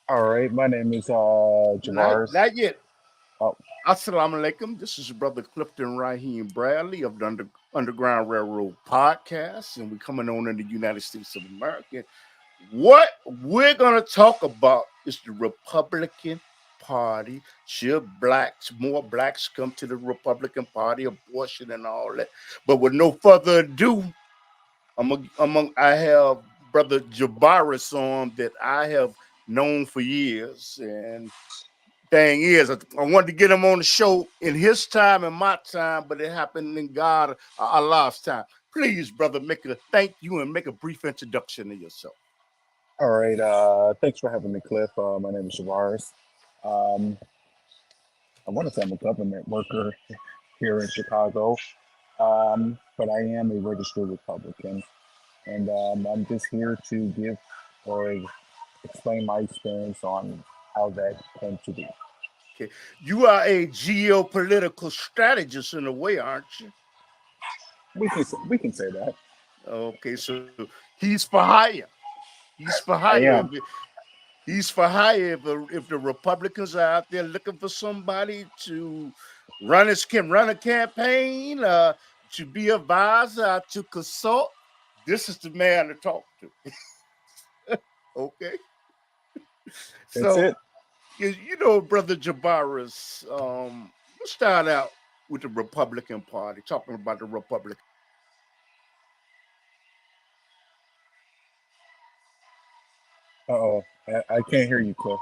All right, my name is Not, Javaris. not yet. Oh, Assalamu alaikum. This is Brother Clifton Raheem Bradley of the Underground Railroad Podcast, and we're coming on in the United States of America. What we're going to talk about is the Republican Party. Should more blacks come to the Republican Party, abortion and all that? But with no further ado, I have Brother Jabaris on that I have known for years, and thing is, I wanted to get him on the show in his time and my time, but it happened in God Allah's time. Please, brother, thank you and make a brief introduction of yourself. all right. Thanks for having me, Cliff. My name is Javaris. Um, I want to say I'm a government worker here in Chicago, but I am a registered Republican, and I'm just here to give or explain my experience on how that came to be. Okay, you are a geopolitical strategist in a way, aren't you? We can say that. Okay, so he's for hire. He's for I hire. am. He's for hire if the Republicans are out there looking for somebody to run a campaign, to be advisor, to consult. This is the man to talk to. Okay, That's so it. brother Jabaris, let's start out with the Republican Party, talking about the Republican. Uh-oh, I can't hear you, Cliff.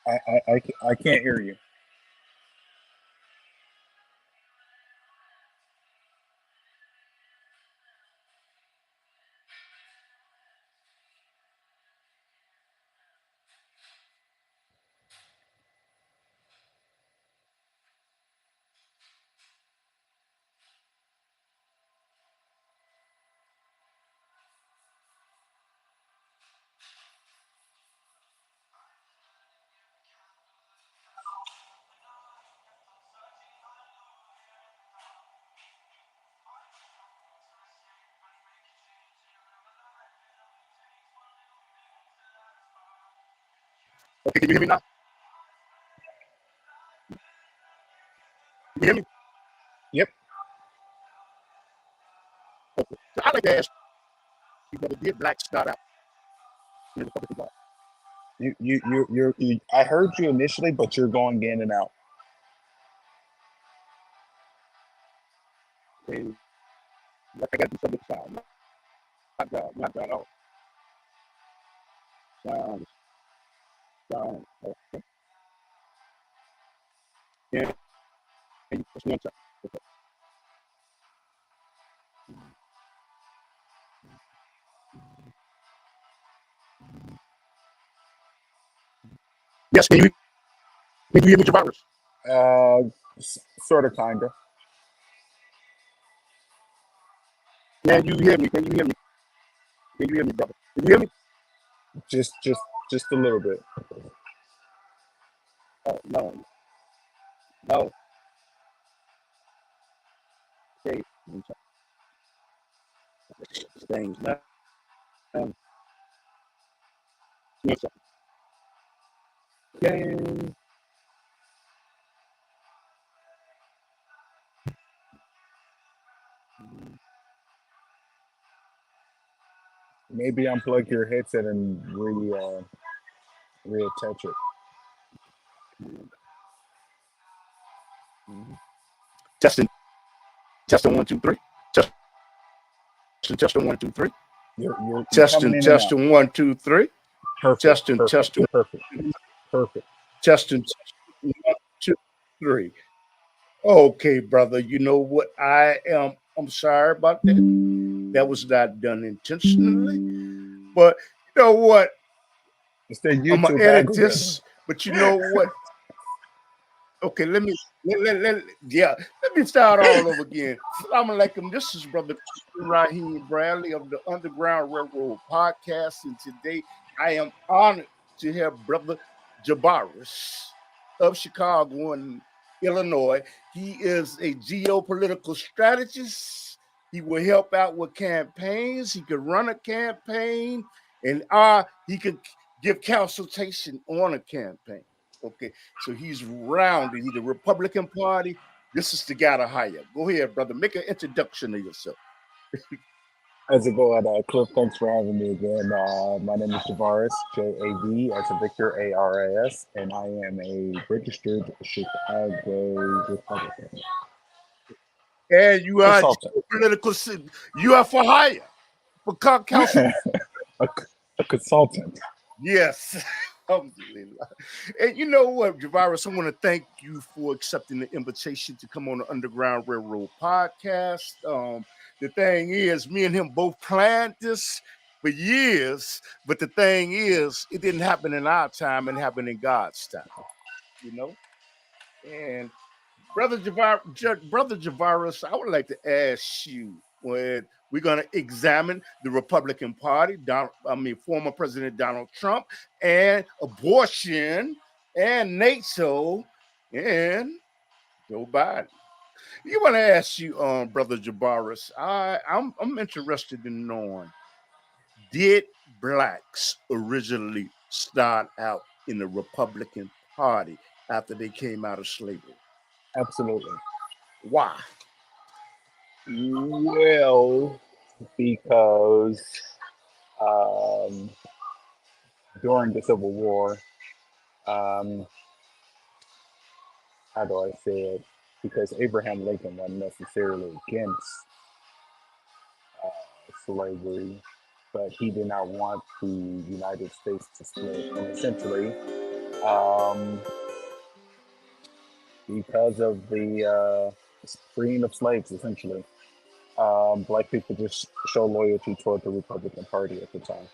I can't hear you. Okay, can you hear me now? Can you hear me? Yep. Okay. So I like to ask you, brother, did blacks start out in the Republican Party? I heard you initially, but you're going in and out. And like I got to do something with the sound. Not God, all. Sound, sound. Okay. Yeah, just one second. Okay. Yes, can you hear me, Javaris? Sort of, kinda. Can you hear me? Can you hear me? Can you hear me, brother? Can you hear me? Just a little bit. Oh, no, no. Okay. Things now. One second. Okay. Maybe unplug your headset and reattach it. Testing, testing, 1, 2, 3. Testing, 1, 2, 3. You're coming Testing, in and out. testing, 1, 2, 3. Perfect. Testing, Perfect. testing, Perfect. Perfect. testing, testing, 1, 2, 3. Okay, brother. You know what? I'm sorry about that. That was not done intentionally. But you know what? It's the I'm gonna YouTube edit algorithm. this. But you know what? Okay, let me start all over again. Assalamu alaikum. This is Brother Raheem Bradley of the Underground Railroad Podcast, and today I am honored to have Brother Jabaris of Chicago and Illinois. He is a geopolitical strategist. He will help out with campaigns. He could run a campaign, and he could give consultation on a campaign. Okay, so he's rounded. He's the Republican Party. This is the guy to hire. Go ahead, brother. Make an introduction of yourself. How's it going, Cliff? Thanks for having me again. My name is Javaris, Jav, as a Victor, ARAS, and I am a registered Chicago Republican And you are consultant. political. You are for hire for council. a, a consultant. Yes. Alhamdulillah. And you know what, Javaris, I want to thank you for accepting the invitation to come on the Underground Railroad Podcast. The thing is, me and him both planned this for years, but the thing is, it didn't happen in our time, it happened in God's time, you know? And Brother Javaris, I would like to ask you when we're going to examine the Republican Party, former President Donald Trump, and abortion, and NATO, and Joe Biden. You want to ask you, Brother Javaris, I'm interested in knowing, did blacks originally start out in the Republican Party after they came out of slavery? Absolutely. Why? Well, because during the Civil War, um, how do I say it? Because Abraham Lincoln wasn't necessarily against slavery, but he did not want the United States to split. And essentially, um, because of the freeing of slaves, essentially, black people just show loyalty toward the Republican Party at the time.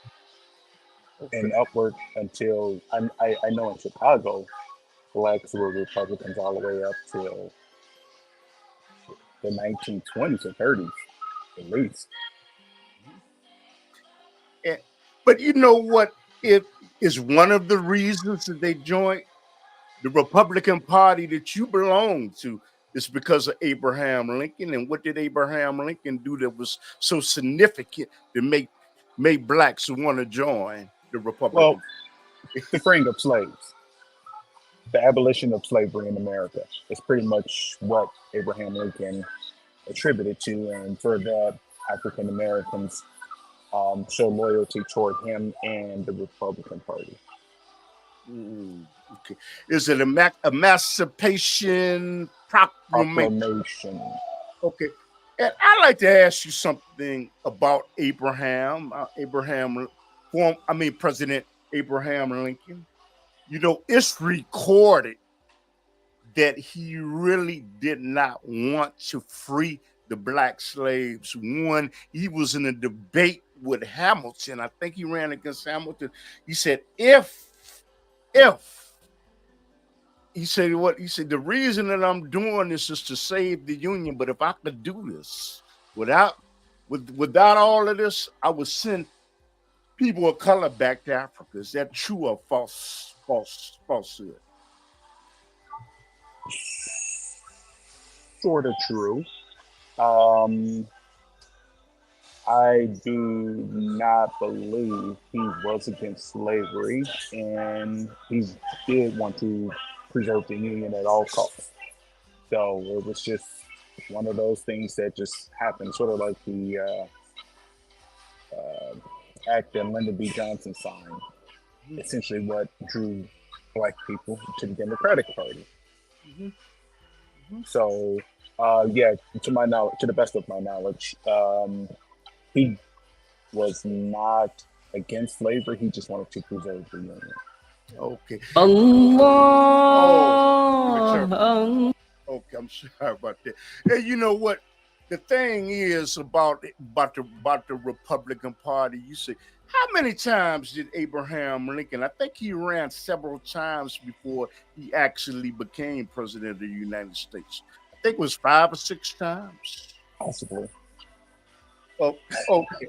And upward until I know in Chicago, blacks were Republicans all the way up till the 1920s or 30s, at least. But you know what? It is one of the reasons that they joined the Republican Party that you belong to. Is because of Abraham Lincoln. And what did Abraham Lincoln do that was so significant to make blacks want to join the Well, Republican? the freeing of slaves, the abolition of slavery in America is pretty much what Abraham Lincoln attributed to, and for that, African Americans show loyalty toward him and the Republican Party. Okay. Is it emancipation Proclamation? Okay. And I'd like to ask you something about Abraham. President Abraham Lincoln. You know, it's recorded that he really did not want to free the black slaves. One, he was in a debate with Hamilton. I think he ran against Hamilton. He said, if he said what he said, the reason that I'm doing this is to save the Union, but if I could do this without all of this, I would send people of color back to Africa. Is that true or falsehood? Sort of true. I do not believe he was against slavery, and he did want to preserve the Union at all costs. So it was just one of those things that just happened, sort of like the act that Lyndon B. Johnson signed. Essentially, what drew black people to the Democratic Party. So, yeah, to my knowledge, to the best of my knowledge, he was not against slavery. He just wanted to preserve the Union. Okay. Allah. Okay, I'm sorry about that. And you know what? The thing is about the Republican Party. You say, How many times did Abraham Lincoln? I think he ran several times before he actually became president of the United States. I think it was 5 or 6 times. Possibly. Oh, okay,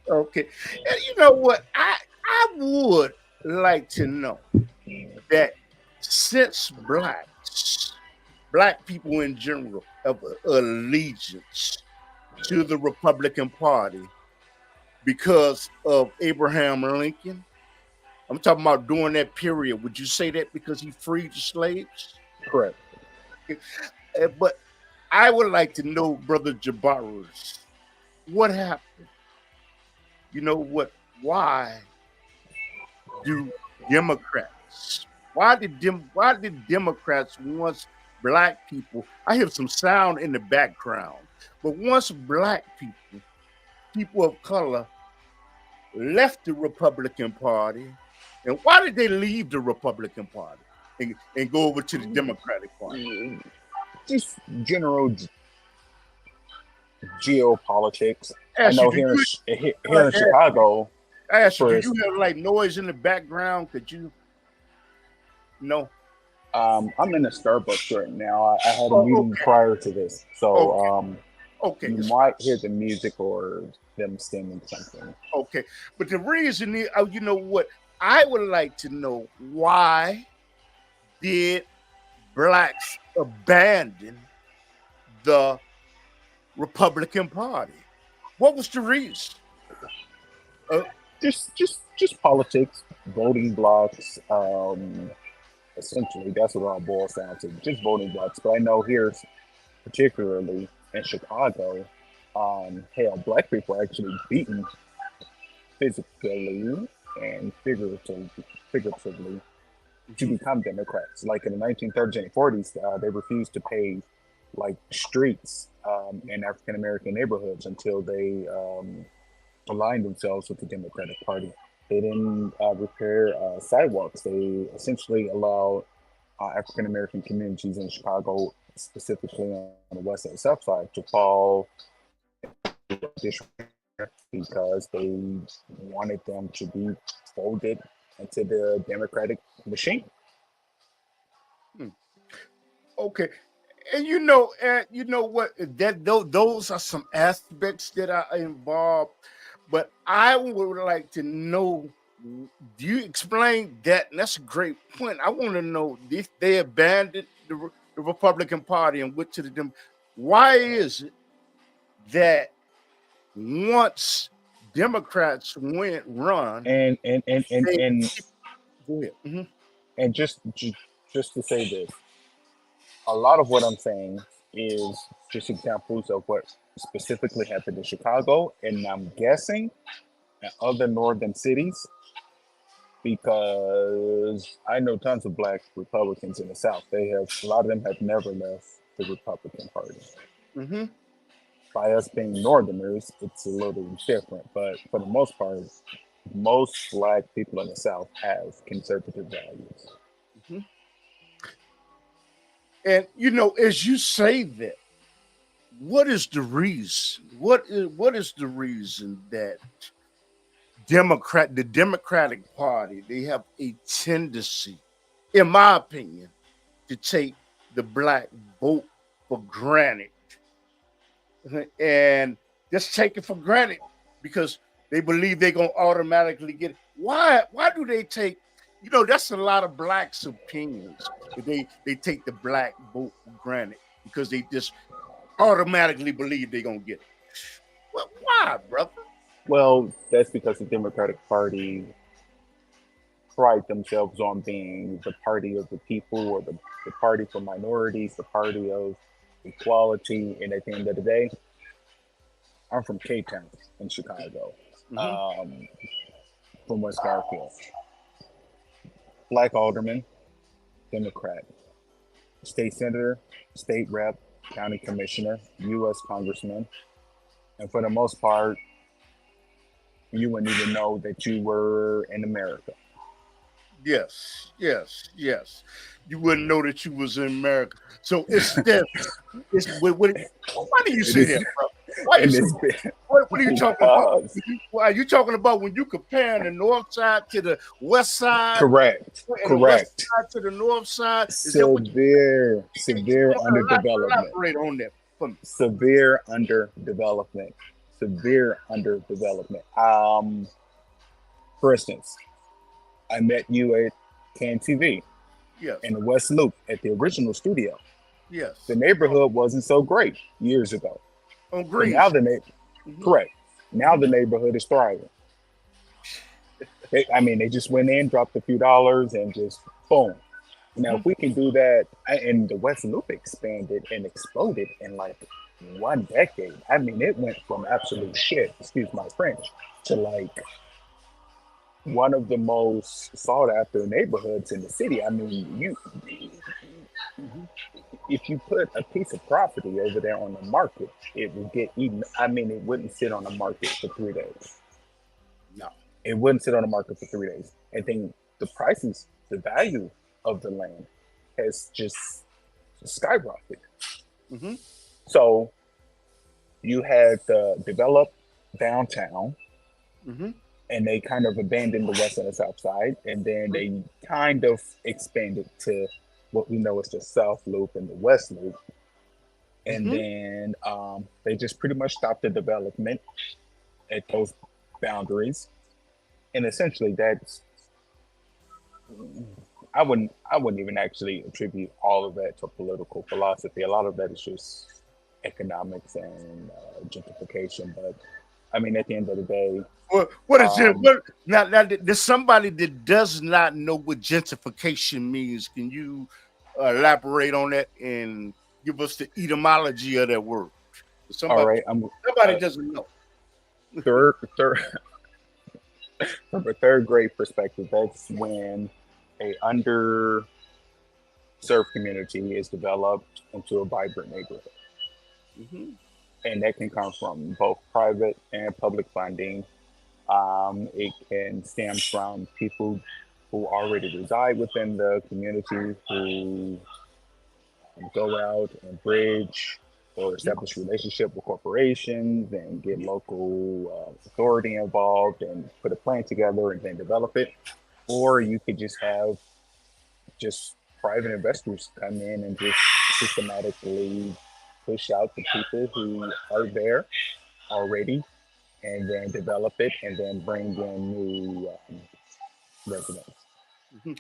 okay. And you know what? I would like to know that since black people in general, have allegiance to the Republican Party because of Abraham Lincoln. I'm talking about during that period. Would you say that because he freed the slaves? Correct. But I would like to know, Brother Jabaris, what happened? You know what? Why do Democrats? Why did Democrats once black people? I hear some sound in the background, but once black people of color, left the Republican Party, and why did they leave the Republican Party and go over to the Democratic Party? Just general geopolitics. I Ask you, know do you here in Chicago, ask you, do first, you have like noise in the background? Could you no? I'm in a Starbucks right now. I had a Oh, meeting prior to this, so okay, okay, you it's might hear the music or them singing something. okay. But the reason is, you know what? I would like to know why did blacks abandon the Republican Party? What was the reason? Uh, Just politics, voting blocks. Essentially, that's what it all boils down to. Just voting blocks. But I know here, particularly in Chicago, hell, black people are actually beaten physically and figuratively to mhm, become Democrats. Like in the 1930s and 40s, they refused to pay like streets in African American neighborhoods until they aligned themselves with the Democratic Party. They didn't repair sidewalks. They essentially allowed African American communities in Chicago, specifically on the west and south side, to fall because they wanted them to be folded into the Democratic machine. hmm, okay. And you know what? Those are some aspects that are involved. But I would like to know. Do you explain that? And that's a great point. I want to know if they abandoned the Republican Party and went to the Dem. Why is it that once Democrats went run, And and and and they and go ahead. and just to say this, a lot of what I'm saying is just examples of what specifically happened in Chicago, and I'm guessing in other northern cities because I know tons of black Republicans in the South. They have a lot of them have never left the Republican Party. Hmm. By us being Northerners, it's a little different, but for the most part, most black people in the South have conservative values. Hmm. And as you say that, what is the reason? What is the reason that the Democratic Party, they have a tendency, in my opinion, to take the black vote for granted and just take it for granted because they believe they're gonna automatically get it. Why do they take? That's a lot of blacks' opinions. That they take the black vote for granted because they just automatically believe they're gonna get it. Well, why, brother? Well, that's because the Democratic Party pride themselves on being the party of the people or the party for minorities, the party of equality. And at the end of the day, I'm from K Town in Chicago, Hmm. um, from West Garfield. Black alderman, Democrat, state senator, state rep, county commissioner, U.S. congressman. And for the most part, you wouldn't even know that you were in America. Yes, yes, yes. You wouldn't know that you was in America. So it's that. It's what, why do you It say is that, bro? Why in you this so? What are you talking about? because Are you talking about when you comparing the north side to the west side, correct, and the west correct. side to the north side? Is that what you? Severe You want to underdevelopment, elaborate on that for me? severe underdevelopment, severe underdevelopment. For instance, I met you at Can TV Yes, in the West Loop at the original studio. The yes. neighborhood wasn't so great years ago, On but Green now Street. Mm-hmm. correct. Now Mm-hmm. the neighborhood is thriving. They just went in, dropped a few dollars, and just boom. Now, Mm-hmm. if we can do that, and the West Loop expanded and exploded in like 1 decade. I mean, it went from absolute shit, excuse my French, to like one of the most sought after neighborhoods in the city. I mean, if you put a piece of property over there on the market, it would get eaten. I mean, it wouldn't sit on the market for 3 days. No. It wouldn't sit on the market for 3 days. And then the prices, the value of the land has just skyrocketed. Mm-hmm. So you had the developed downtown, Mm-hmm. and they kind of abandoned the west and the south side, and then they kind of expanded to what we know as the South Loop and the West Loop, and Mm-hmm. then they just pretty much stopped the development at those boundaries, and essentially that's I wouldn't even actually attribute all of that to political philosophy. A lot of that is just economics and gentrification. But I mean, at the end of the day, What is it? um, What now? There's somebody that does not know what gentrification means. Can you elaborate on that and give us the etymology of that word? all Somebody, right, I'm somebody doesn't know. third from a third grade perspective. That's when a underserved community is developed into a vibrant neighborhood, Mm-hmm. and that can come from both private and public funding. It can stem from people who already reside within the community who go out and bridge or establish relationship with corporations and get local authority involved and put a plan together and then develop it. Or you could just have just private investors come in and just systematically push out the people who are there already and then develop it and then bring in new residents. Mm-hmm.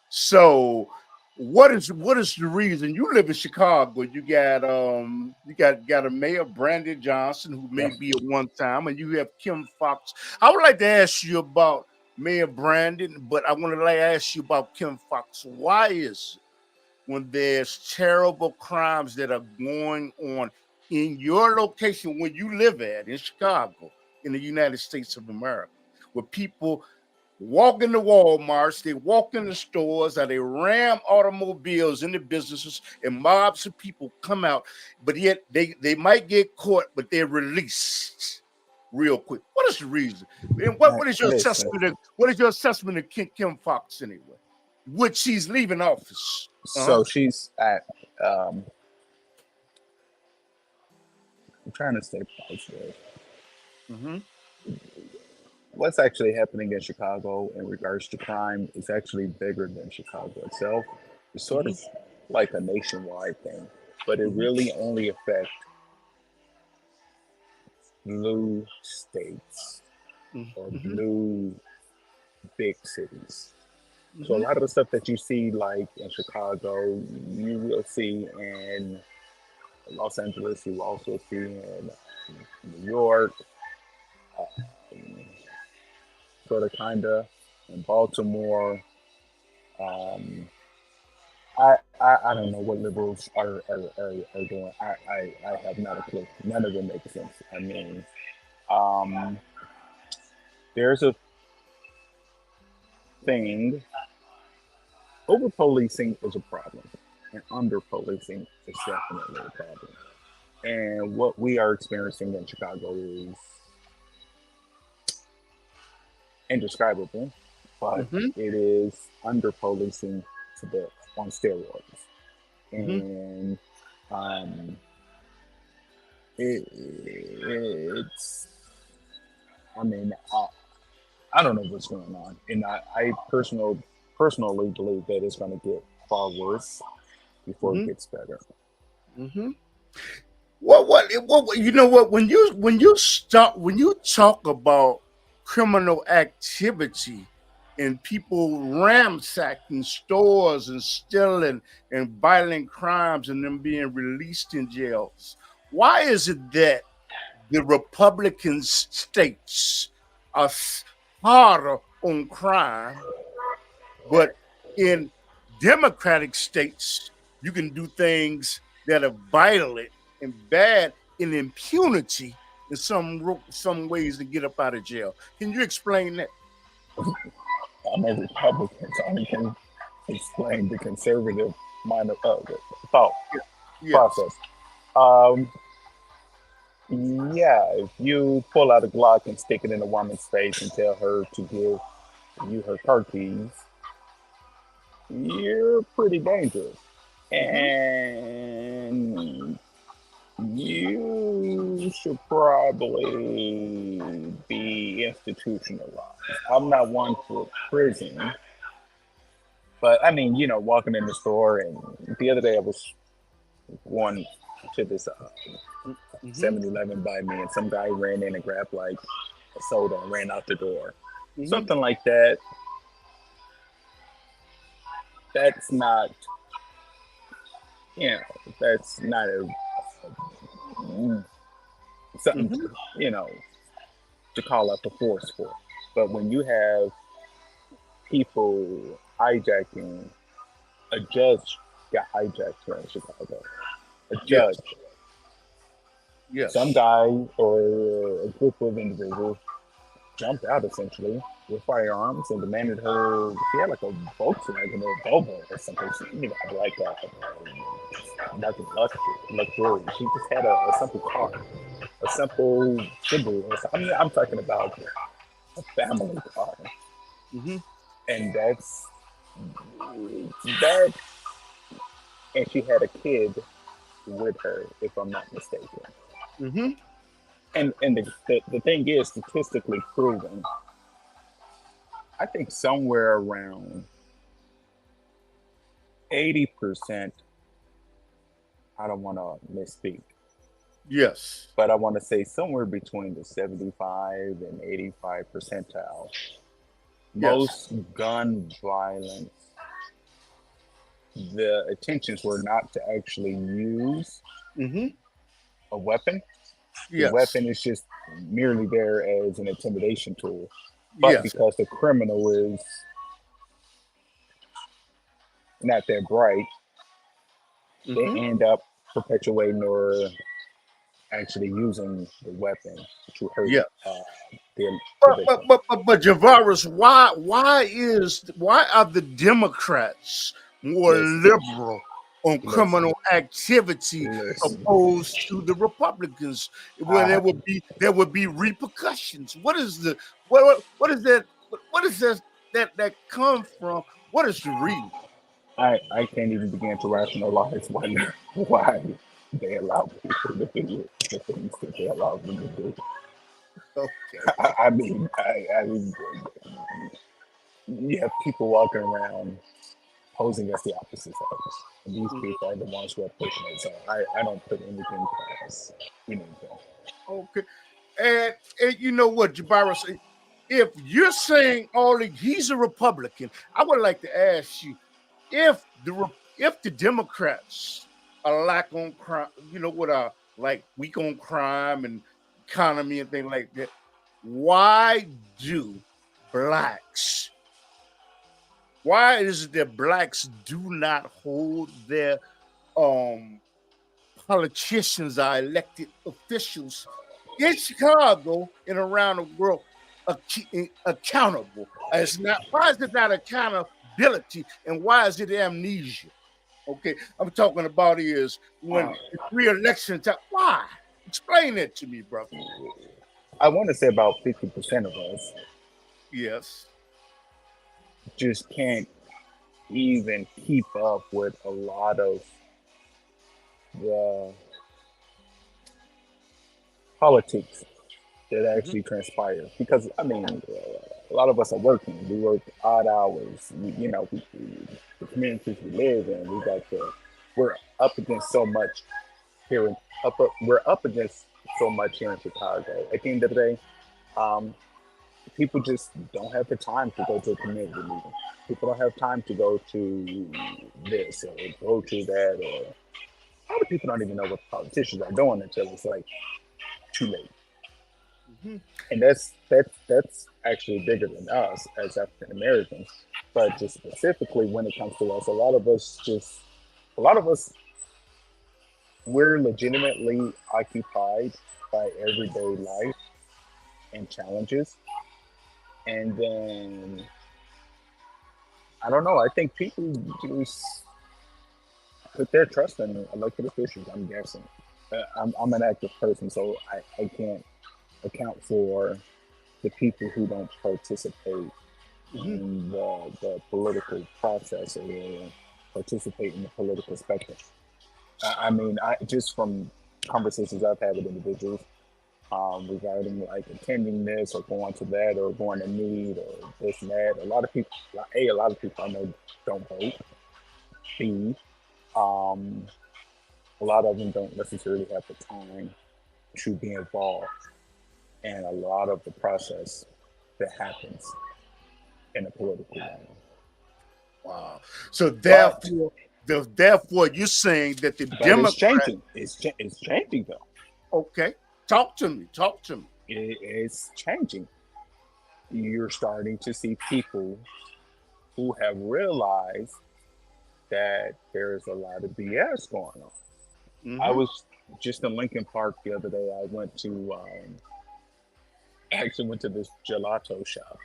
So, what is the reason you live in Chicago? You got a mayor Brandon Johnson who may Yeah. be at one time, and you have Kim Fox. I would like to ask you about Mayor Brandon, but I want to ask you about Kim Fox. Why is when there's terrible crimes that are going on in your location where you live at in Chicago, in the United States of America, where people walk into Walmarts, they walk in the stores, or they ram automobiles into businesses, and mobs of people come out, but yet they might get caught, but they're released real quick. What is the reason? And what is your Listen, assessment of what is your assessment of Kim Fox anyway? Which she's leaving office. Uh-huh. so she's at, I'm trying to stay positive. Mm-hmm. What's actually happening in Chicago in regards to crime is actually bigger than Chicago itself. It's sort Mm-hmm. of like a nationwide thing, but it Mm-hmm. really only affects blue states or Mm-hmm. blue big cities. So a Mm-hmm. lot of the stuff that you see like in Chicago, you will see in Los Angeles, you also see in New York, um, sort of kinda in Baltimore. Um, I don't know what liberals are doing. I have not a clue. None of them make sense. I mean, um, there's a thing. Over policing is a problem, and under policing is definitely a problem. And what we are experiencing in Chicago is indescribable, but Mm-hmm. it is under policing to the on steroids. Mm-hmm. And um, it's. I mean, I don't know what's going on, and I personally believe that it's going to get far worse before it Mm-hmm. gets better. Mm-hmm. What you know what when you talk about criminal activity and people ransacking stores and stealing and violent crimes and them being released in jails, why is it that the Republican states are harder on crime, but in Democratic states, you can do things that are violent and bad in impunity in some ways to get up out of jail. Can you explain that? I'm a Republican, so I can explain the conservative mind of thought Yes. process. Um, yeah, if you pull out a Glock and stick it in a woman's face and tell her to give you her car keys, you're pretty dangerous. Mm-hmm. And you should probably be institutionalized. I'm not one for prison, but I mean, walking in the store, and the other day I was going to this Mm-hmm. 7-Eleven by me, and some guy ran in and grabbed like a soda and ran out the door. Mm-hmm. Something like that. That's not, you know, that's not something Mm-hmm. you know to call out the force for. But when you have people hijacking, a judge got hijacked here in Chicago. A judge, Yes. some Yes. guy or a group of individuals jumped out essentially with firearms and demanded her. She had like a Volkswagen or Volvo or something. Like luxury. She just had a simple car, a simple Subaru. I'm talking about a family car, Mm-hmm. and that, and she had a kid with her, if I'm not mistaken. Mm-hmm. And the thing is, statistically proven, I think somewhere around 80%, I don't want to misspeak, Yes. but I want to say somewhere between the 75 and 85 percentile, Yes. most gun violence, the intentions were not to actually use Mm-hmm. a weapon. The Yes. weapon is just merely there as an intimidation tool. But Yes. because the criminal is not that bright, they Mm-hmm. end up perpetuating or actually using the weapon to hurt Yes. uh, the But victim. Javaris, why are the Democrats more Listen, liberal on listen, criminal activity listen. opposed to the Republicans, where I, there would be repercussions? What is that? What is that come from? What is the reason? I can't even begin to rationalize why they allow people to do the things that they allow them to do. Okay. I mean, you have people walking around posing as the opposite sex. And these Mhm. people are the ones who are pushing it. So I don't put anything past anything. Okay. And you know what, Jabara, if you're saying he's a Republican, I would like to ask you if the Democrats are lack on crime, what are like weak on crime and economy and things like that, why do blacks? Why is it that blacks do not hold their um politicians, are elected officials in Chicago and around the world accountable? It's not. Why is it not accountability, and why is it amnesia? Okay, I'm talking about is when Uh, it's re-election time. Why? Explain that to me, brother. I want to say about 50% of us Yes. just can't even keep up with a lot of the politics that actually transpire. Because I mean, a lot of us are working. We work odd hours. The communities we live in, we're up against so much here. We're up against so much here in Chicago. At the end of the day, um, people just don't have the time to go to a community meeting. People don't have time to go to this or go to that. Or a lot of people don't even know what politicians are doing until it's like too late. Mhm. And that's actually bigger than us as African Americans. But just specifically when it comes to us, a lot of us, we're legitimately occupied by everyday life and challenges. And then I don't know. I think people just put their trust in elected officials. I'm guessing. I'm an active person, so I can't account for the people who don't participate Mhm. in the political process or participate in the political spectrum. I mean, I just from conversations I've had with individuals regarding like attending this or going to that or going to meet or this and that. A lot of people I know don't vote. B, um, a lot of them don't necessarily have the time to be involved in a lot of the process that happens in the political realm. Wow. So But therefore, you're saying that the it's Democrat. changing. It's changing though. Okay, talk to me. Talk to me. It's changing. You're starting to see people who have realized that there's a lot of BS going on. I Mm-hmm. was just in Lincoln Park the other day. I actually went to this gelato shop.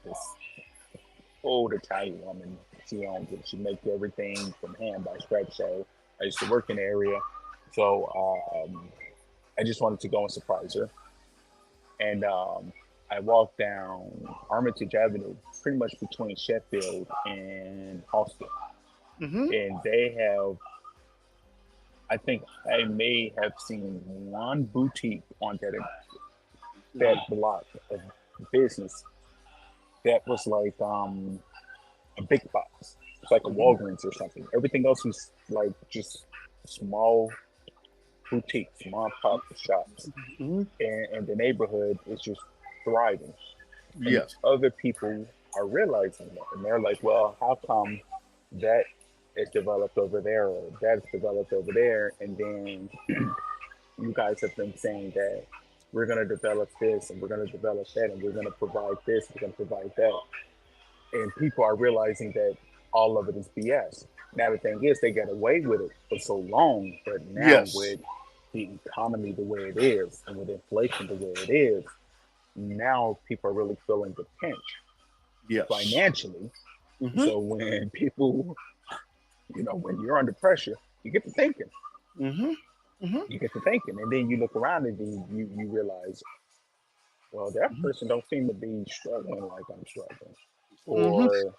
This old Italian woman. She owns it. She makes everything from hand by scratch. So I used to work in the area. So I just wanted to go and surprise her. And I walked down Armitage Avenue, pretty much between Sheffield and Austin. Mm-hmm. And they have, I think I may have seen one boutique on that block of business that was like a big box. It's like a Mm-hmm. Walgreens or something. Everything else was like just small boutiques, mom pop shops. Mm-hmm. And the neighborhood is just thriving. And Yes. other people are realizing that. And they're like, well, how come that is developed over there or that's developed over there? And then you guys have been saying that we're going to develop this and we're going to develop that and we're going to provide this, we're going to provide that. And people are realizing that all of it is BS. Now the thing is, they got away with it for so long, but now Yes. with the economy the way it is and with inflation the way it is, now people are really feeling the pinch Yes. financially. Mm-hmm. So when people, when you're under pressure, you get to thinking, Mm-hmm. Mm-hmm. and then you look around and you realize, well, that person don't seem to be struggling like I'm struggling, Mm-hmm. or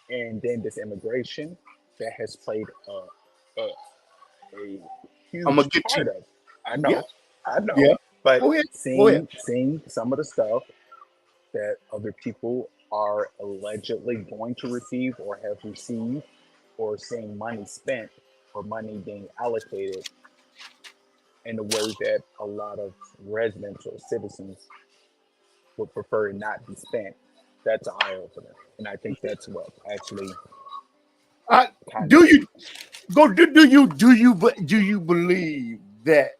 and then this immigration that has played a I'm gonna huge get part you. of. Yeah. I know, Yeah. but Go ahead. Go ahead. seeing some of the stuff that other people are allegedly going to receive or have received, or seeing money spent or money being allocated in a way that a lot of residents or citizens would prefer it not be spent. That's an eye opener, and I think that's what actually I kind of do you go do you believe that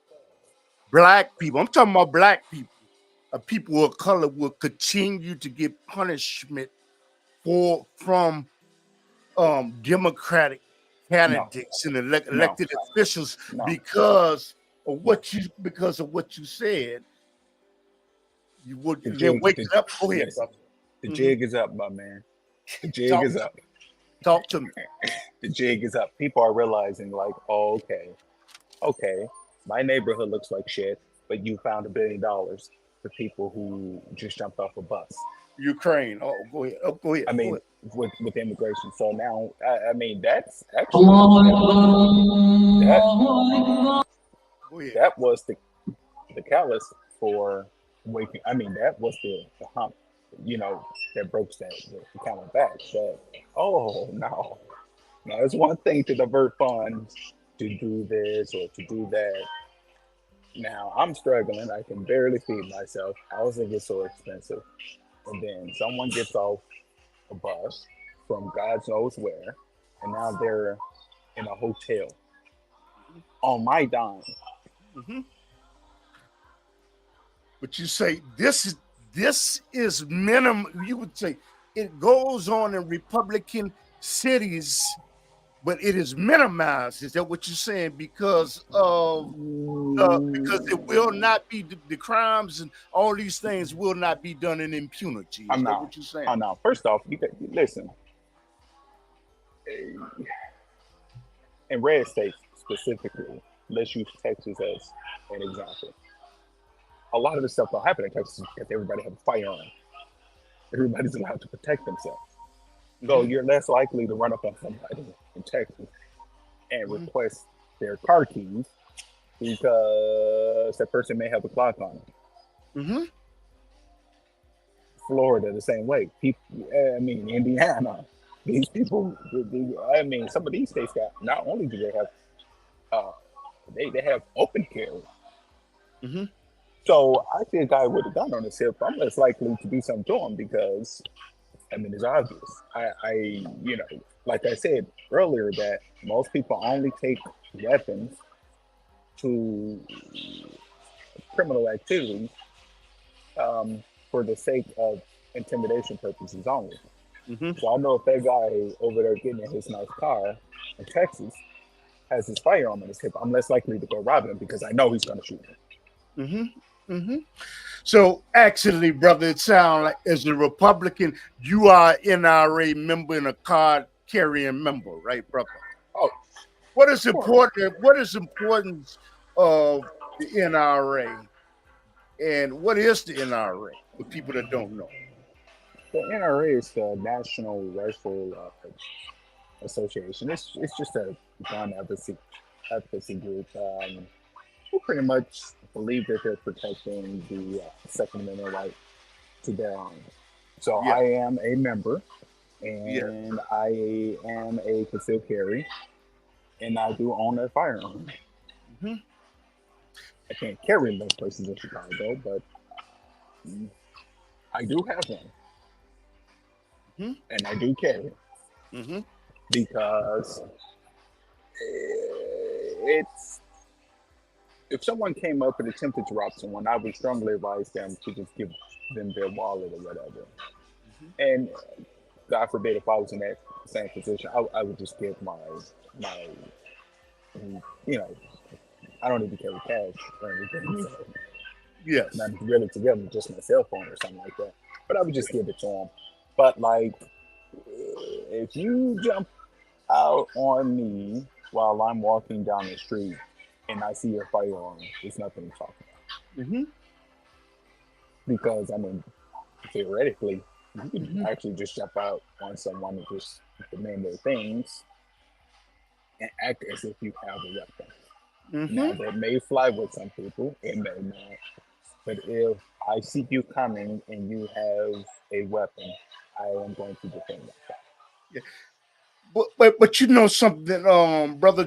black people, I'm talking about black people, people of color will continue to get punishment from Democratic no, candidates and no, elected officials no, no. because of what you said. You would The they're jig, waking up. Go ahead, listen, brother. the Hmm. jig is up, my man. The jig Talk is up. talk to me. The jig is up. People are realizing, like, oh, okay, my neighborhood looks like shit, but you found $1 billion for people who just jumped off a bus. Ukraine. Oh, go ahead. Oh, go ahead. I Go mean, ahead. with immigration. So now, I mean, that's actually that Go ahead. that was the the callus for waking. I mean, that was the hump, that broke the camel back. But oh no, now it's one thing to divert funds to do this or to do that. Now I'm struggling. I can barely feed myself. Housing is so expensive, and then someone gets off a bus from God knows where, and now they're in a hotel on my dime. Mm-hmm. But you say this is minimum. You would say it goes on in Republican cities, but it is minimized. Is that what you're saying? Because it will Mm, not be the crimes and all these things will not be done in impunity. Is I'm that not. what you're saying? I'm not. First off, listen. In red states specifically, let's use Texas as an example. A lot of this stuff don't happen in Texas because everybody has a firearm. Everybody's allowed to protect themselves. So Mm-hmm, you're less likely to run up on somebody in Texas and mm-hmm, request their car keys because that person may have a clock on them. mm-hmm. Florida the same way. People, I mean, Indiana. These people, I mean, some of these states got not only do they have, uh, they have open carry. Mm-hmm. So I see a guy with a gun on his hip. I'm less likely to do something to him because I mean it's obvious. Like I said earlier, that most people only take weapons to criminal activities um, for the sake of intimidation purposes only. Mm-hmm. So I know if that guy over there getting in his nice car in Texas has his firearm on his hip, I'm less likely to go rob him because I know he's going to shoot me. Mm-hmm. Mm-hmm. So actually, brother, it sounds like as a Republican, you are NRA member and a card carrying member, right, brother? Oh, What is of course. important? What is importance of the NRA, and what is the NRA for people that don't know? The NRA is the National Rifle Association. It's just a gun advocacy group. Who pretty much believe that they're protecting the Second Amendment right to bear arms. So Yeah, I am a member, yeah. and I am a concealed carry, and I do own a firearm. Hmm. I can't carry in those places in Chicago, but I do have one, Hmm. and I do carry it Hmm. because it's if someone came up and attempted to rob someone, I would strongly advise them to just give them their wallet or whatever. Hmm. And God forbid, if I was in that same position, I would just give my you know I don't even carry cash or anything, Hmm. so not Yes. really to give them just my cell phone or something like that. But I would just give it to them. But like, if you jump out on me while I'm walking down the street and I see your firearm, there's nothing to talk about Hmm. because I mean, theoretically, you could Hmm. actually just jump out on someone and just demand their things and act as if you have a weapon. Now, Hmm. that may fly with some people, it may not. But if I see you coming and you have a weapon, I am going to defend myself. Yeah. But you know something, brother.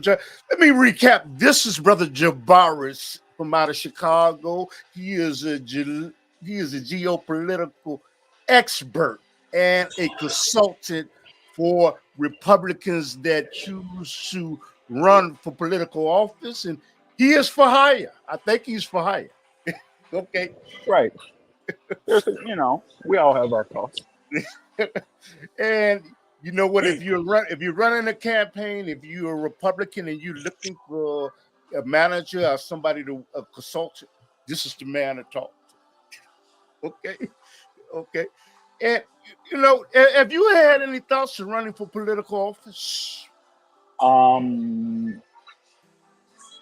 Let me recap. This is brother Jabaris from out of Chicago. He is a geopolitical expert and a consultant for Republicans that choose to run for political office, and he is for hire. I think he's for hire. Okay. Right. We all have our costs. And you know what? If you're running a campaign, if you're a Republican and you're looking for a manager or somebody to a consultant, this is the man to talk to. Okay, okay. And you know, have you had any thoughts of running for political office? Um,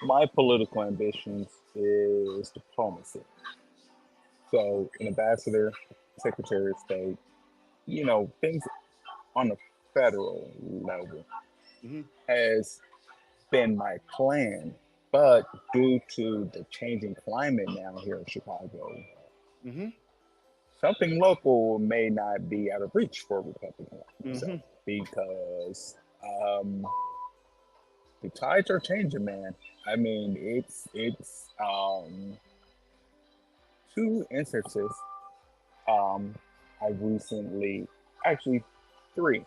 my political ambitions is diplomacy. So, an ambassador, secretary of state, things on the federal level Hmm. has been my plan. But due to the changing climate now here in Chicago, Mm-hmm. something local may not be out of reach for a Republican like Mm-hmm. myself because um, the tides are changing, man. I mean, it's two instances. Um, I recently, actually, three.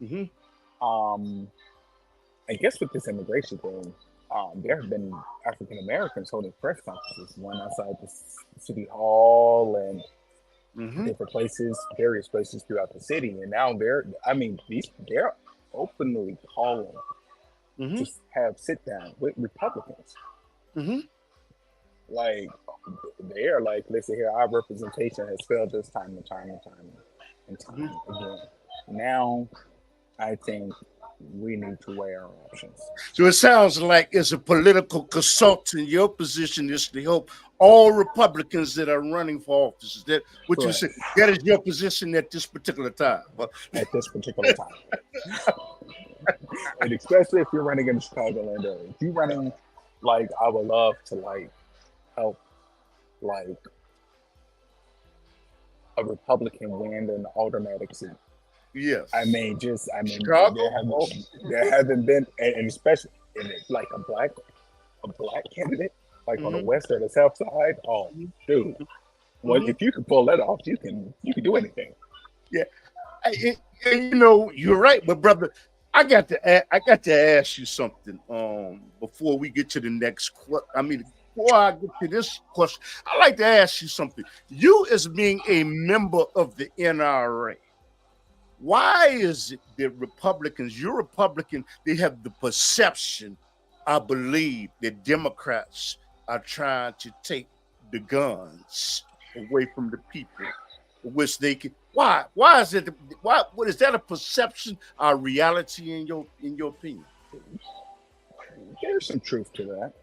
Mm-hmm. Um, I guess with this immigration thing, there have been African Americans holding press conferences, one outside the city hall and Mm-hmm. different places, various places throughout the city. And now I mean, they're openly calling Mm-hmm. to have sit down with Republicans. Mm-hmm. Like, they are like, listen here, our representation has failed us time and time and time and Mm-hmm. time again. Now, I think we need to weigh our options. So it sounds like as a political consultant, your position is to help all Republicans that are running for office. Is that what you Correct. say? That is your position at this particular time. But At this particular time. And especially if you're running in the Chicagoland area. If you're running, like, I would love to, like, help, like, a Republican win an automatic seat. yes, I mean, Chicago. Oh, there haven't been, and especially in it, like a black candidate, like on the mm-hmm. west or the south side. Oh, dude, well, Mm-hmm. if you can pull that off, you can do anything. Yeah, and you know you're right, but brother, I got to ask you something. Before we get to the next before I get to this question, I'd like to ask you something. You, as being a member of the NRA, why is it that Republicans, you're Republican, they have the perception, I believe, that Democrats are trying to take the guns away from the people, which they can. Why? Why is it? Why? What is that a perception, a reality in your opinion? There's some truth to that.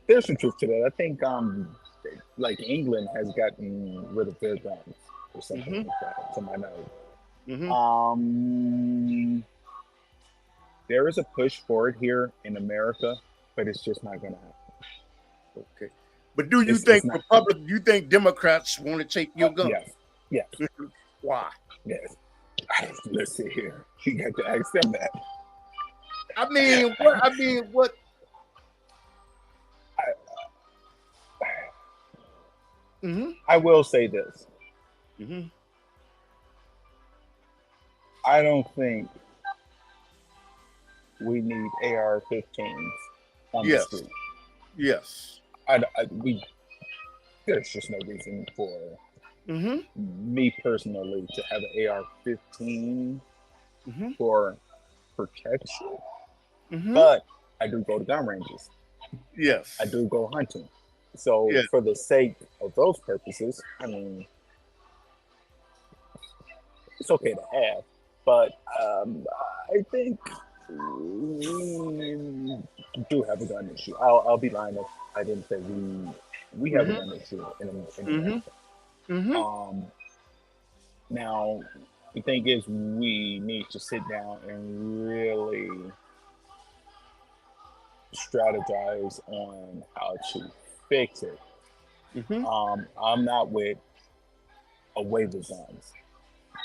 There's some truth to that. I think like England has gotten rid of their guns or something Mm-hmm. like that, to my knowledge. Mm-hmm. Um, there is a push for it here in America, but it's just not going to happen. Okay. But do you It's think not. Republicans? Do you think Democrats want to take your gun? Yes, yes, Why? yes. Let's see here. You got to ask them that. I mean, what? I mean, what? I, Mm-hmm. I will say this. Mm-hmm. I don't think we need AR-15s on the Yes. street. Yes. We there's just no reason for Mm-hmm. me personally to have an AR-15 Mm-hmm. for protection, Mm-hmm. but I do go to gun ranges. Yes. I do go hunting. So Yeah. for the sake of those purposes, I mean, it's okay to have, but I think we do have a gun issue. I'll be lying if I didn't say we have a Mm-hmm. gun issue in Mm-hmm. America. Mm-hmm. Now, the thing is, we need to sit down and really strategize on how to fix it. Mm-hmm. I'm not with a waiver guns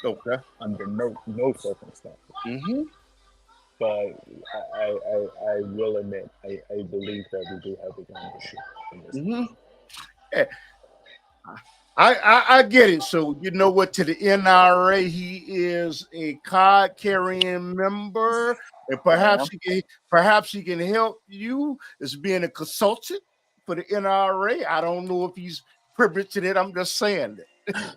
Okay. under no circumstances. Mm-hmm. But I will admit, I believe that we do have a gun issue in this Mm-hmm. country. Yeah. I get it. So you know what? To the NRA, he is a card carrying member, and I am. perhaps he can help you as being a consultant for the NRA. I don't know if he's privileged to that. I'm just saying that.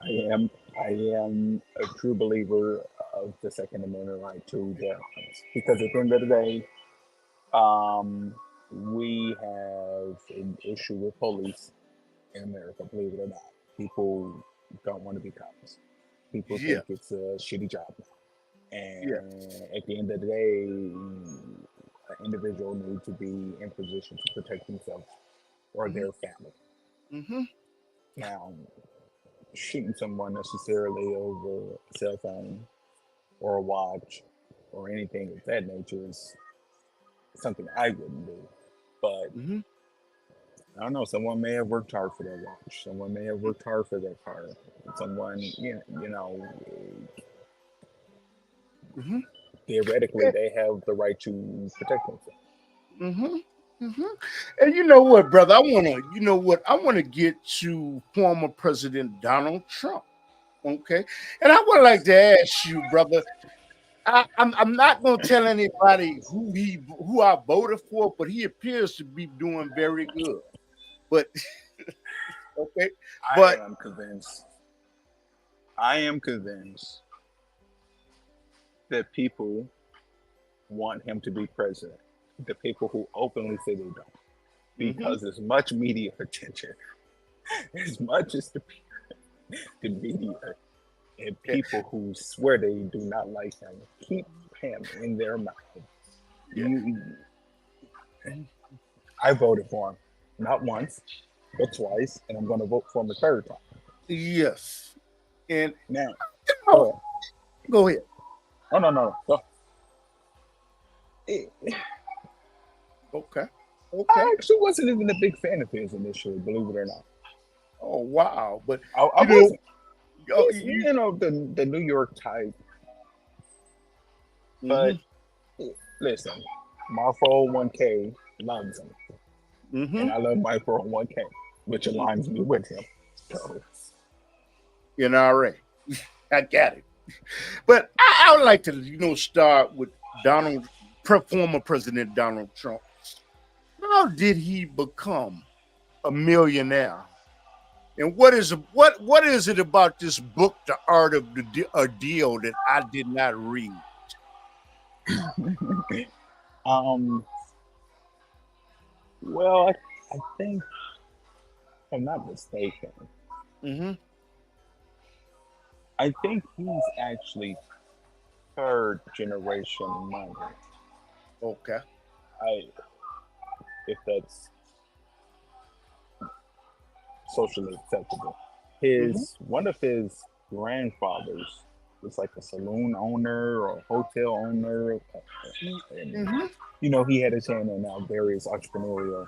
I am. I am a true believer of the Second Amendment right to bear arms because at the end of the day, um, we have an issue with police in America. Believe it or not, people don't want to be cops. People Yeah. think it's a shitty job now, Yeah. and at the end of the day, an individual needs to be in position to protect themselves or Mm-hmm. their family. Mm-hmm. Now, shooting someone necessarily over a cell phone or a watch or anything of that nature is something I wouldn't do. But Mm-hmm. I don't know. Someone may have worked hard for their watch. Someone may have worked hard for their car. Someone, you know, Mm-hmm. theoretically, they have the right to protect themselves. Mm-hmm. Mm-hmm. And you know what, brother? I wanna get to former President Donald Trump. Okay. And I would like to ask you, brother. I'm not gonna tell anybody who I voted for, but he appears to be doing very good. But okay, I but am convinced. I am convinced that people want him to be president. The people who openly say they don't, mhm, because as much media attention, as much as the media and yeah, people who swear they do not like him keep him in their mouth. yeah, You, I voted for him, not once, but twice, and I'm going to vote for him a third time. yes, and Now, oh, go ahead. go ahead. Oh no. Go. Eh, Okay, okay. I actually wasn't even a big fan of his initially, believe it or not. Oh wow, but I you know, wasn't. oh, He's, the New York type, but mhm, listen, my 401k loves him, and mhm, I love my 401k, which aligns me with him. So, NRA. I got it. But I would like to start with former President Donald Trump. How did he become a millionaire? And what is it about this book, The Art of a Deal, that I did not read? um, well, I think, if I'm not mistaken, Mm-hmm. I think he's actually third generation money. Okay. I, if that's socially acceptable. Mm-hmm. His One of his grandfathers was like a saloon owner or hotel owner, and Mm-hmm. he had his hand in various entrepreneurial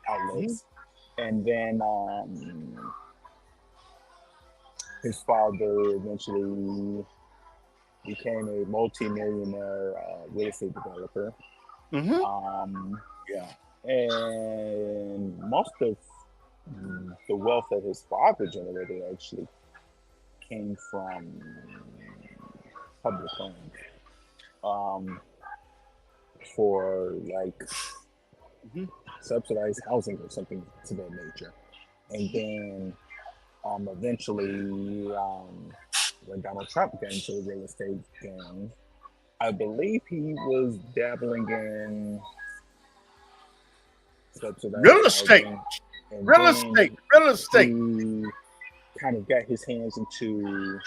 Mm-hmm. outlets. And then his father eventually became a multi-millionaire real estate developer. Mm-hmm. Um, Yeah. and most of the wealth that his father generated actually came from public funds for like Mm-hmm. subsidized housing or something to that nature. And then eventually, when Donald Trump got into the real estate game, I believe he was dabbling in subsidized Real estate. housing, and Real estate. then Real estate. he kind of got his hands into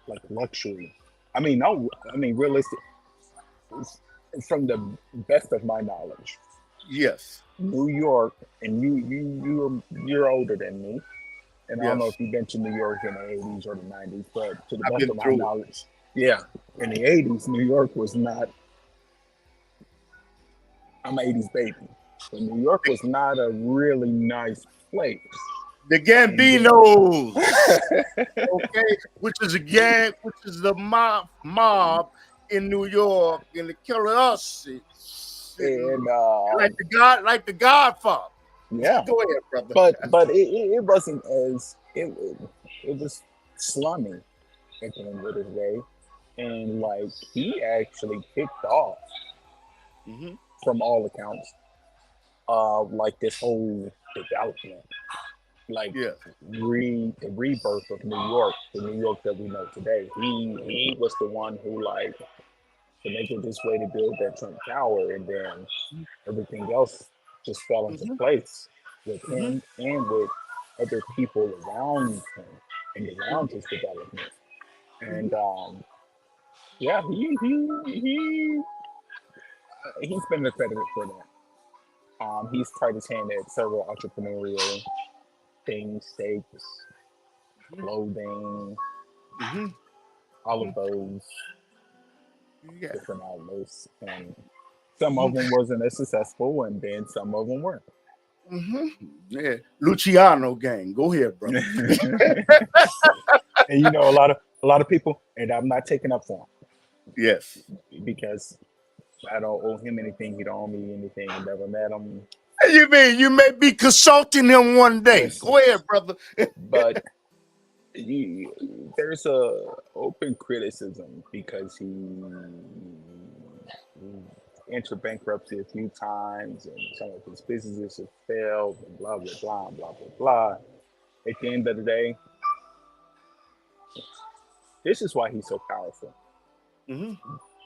like luxury. I mean, no, I mean realistic. From the best of my knowledge, Yes. New York, and you're older than me, and I don't know Yes. if you've been to New York in the '80s or the '90s, but to the I've best been of my through it. knowledge, yeah, in the '80s, New York was not. I'm an '80s baby, but New York was not a really nice place. The And then, Gambinos. Okay, which is a gang, which is the mob in New York, and the killer us sitting and like the Godfather. yeah, Go ahead, brother. but it wasn't as it was slummy at the end of the day, and like he actually kicked off Mm-hmm. from all accounts like this whole development, like Yes. the rebirth of New York, the New York that we know today. He was the one who like connected this way to build that Trump Tower, and then everything else just fell into Mm-hmm. place with Mm-hmm. him and with other people around him and around his development. And Mm-hmm. yeah, he's been accredited for that. He's tried his hand at several entrepreneurial things, steaks, clothing, all Mm-hmm. of those Yeah. different outlets. And Some of them wasn't as successful, and then some of them weren't. Yeah, Luciano gang. Go ahead, brother. And you know, a lot of people, and I'm not taking up for Yes. him because I don't owe him anything. He don't owe me anything. I never met him. You mean you may be consulting him one day? Listen, Go ahead, brother. but there's a open criticism because he entered bankruptcy a few times and some of his businesses have failed and blah blah blah blah blah blah. At the end of the day, this is why he's so powerful. Mm-hmm.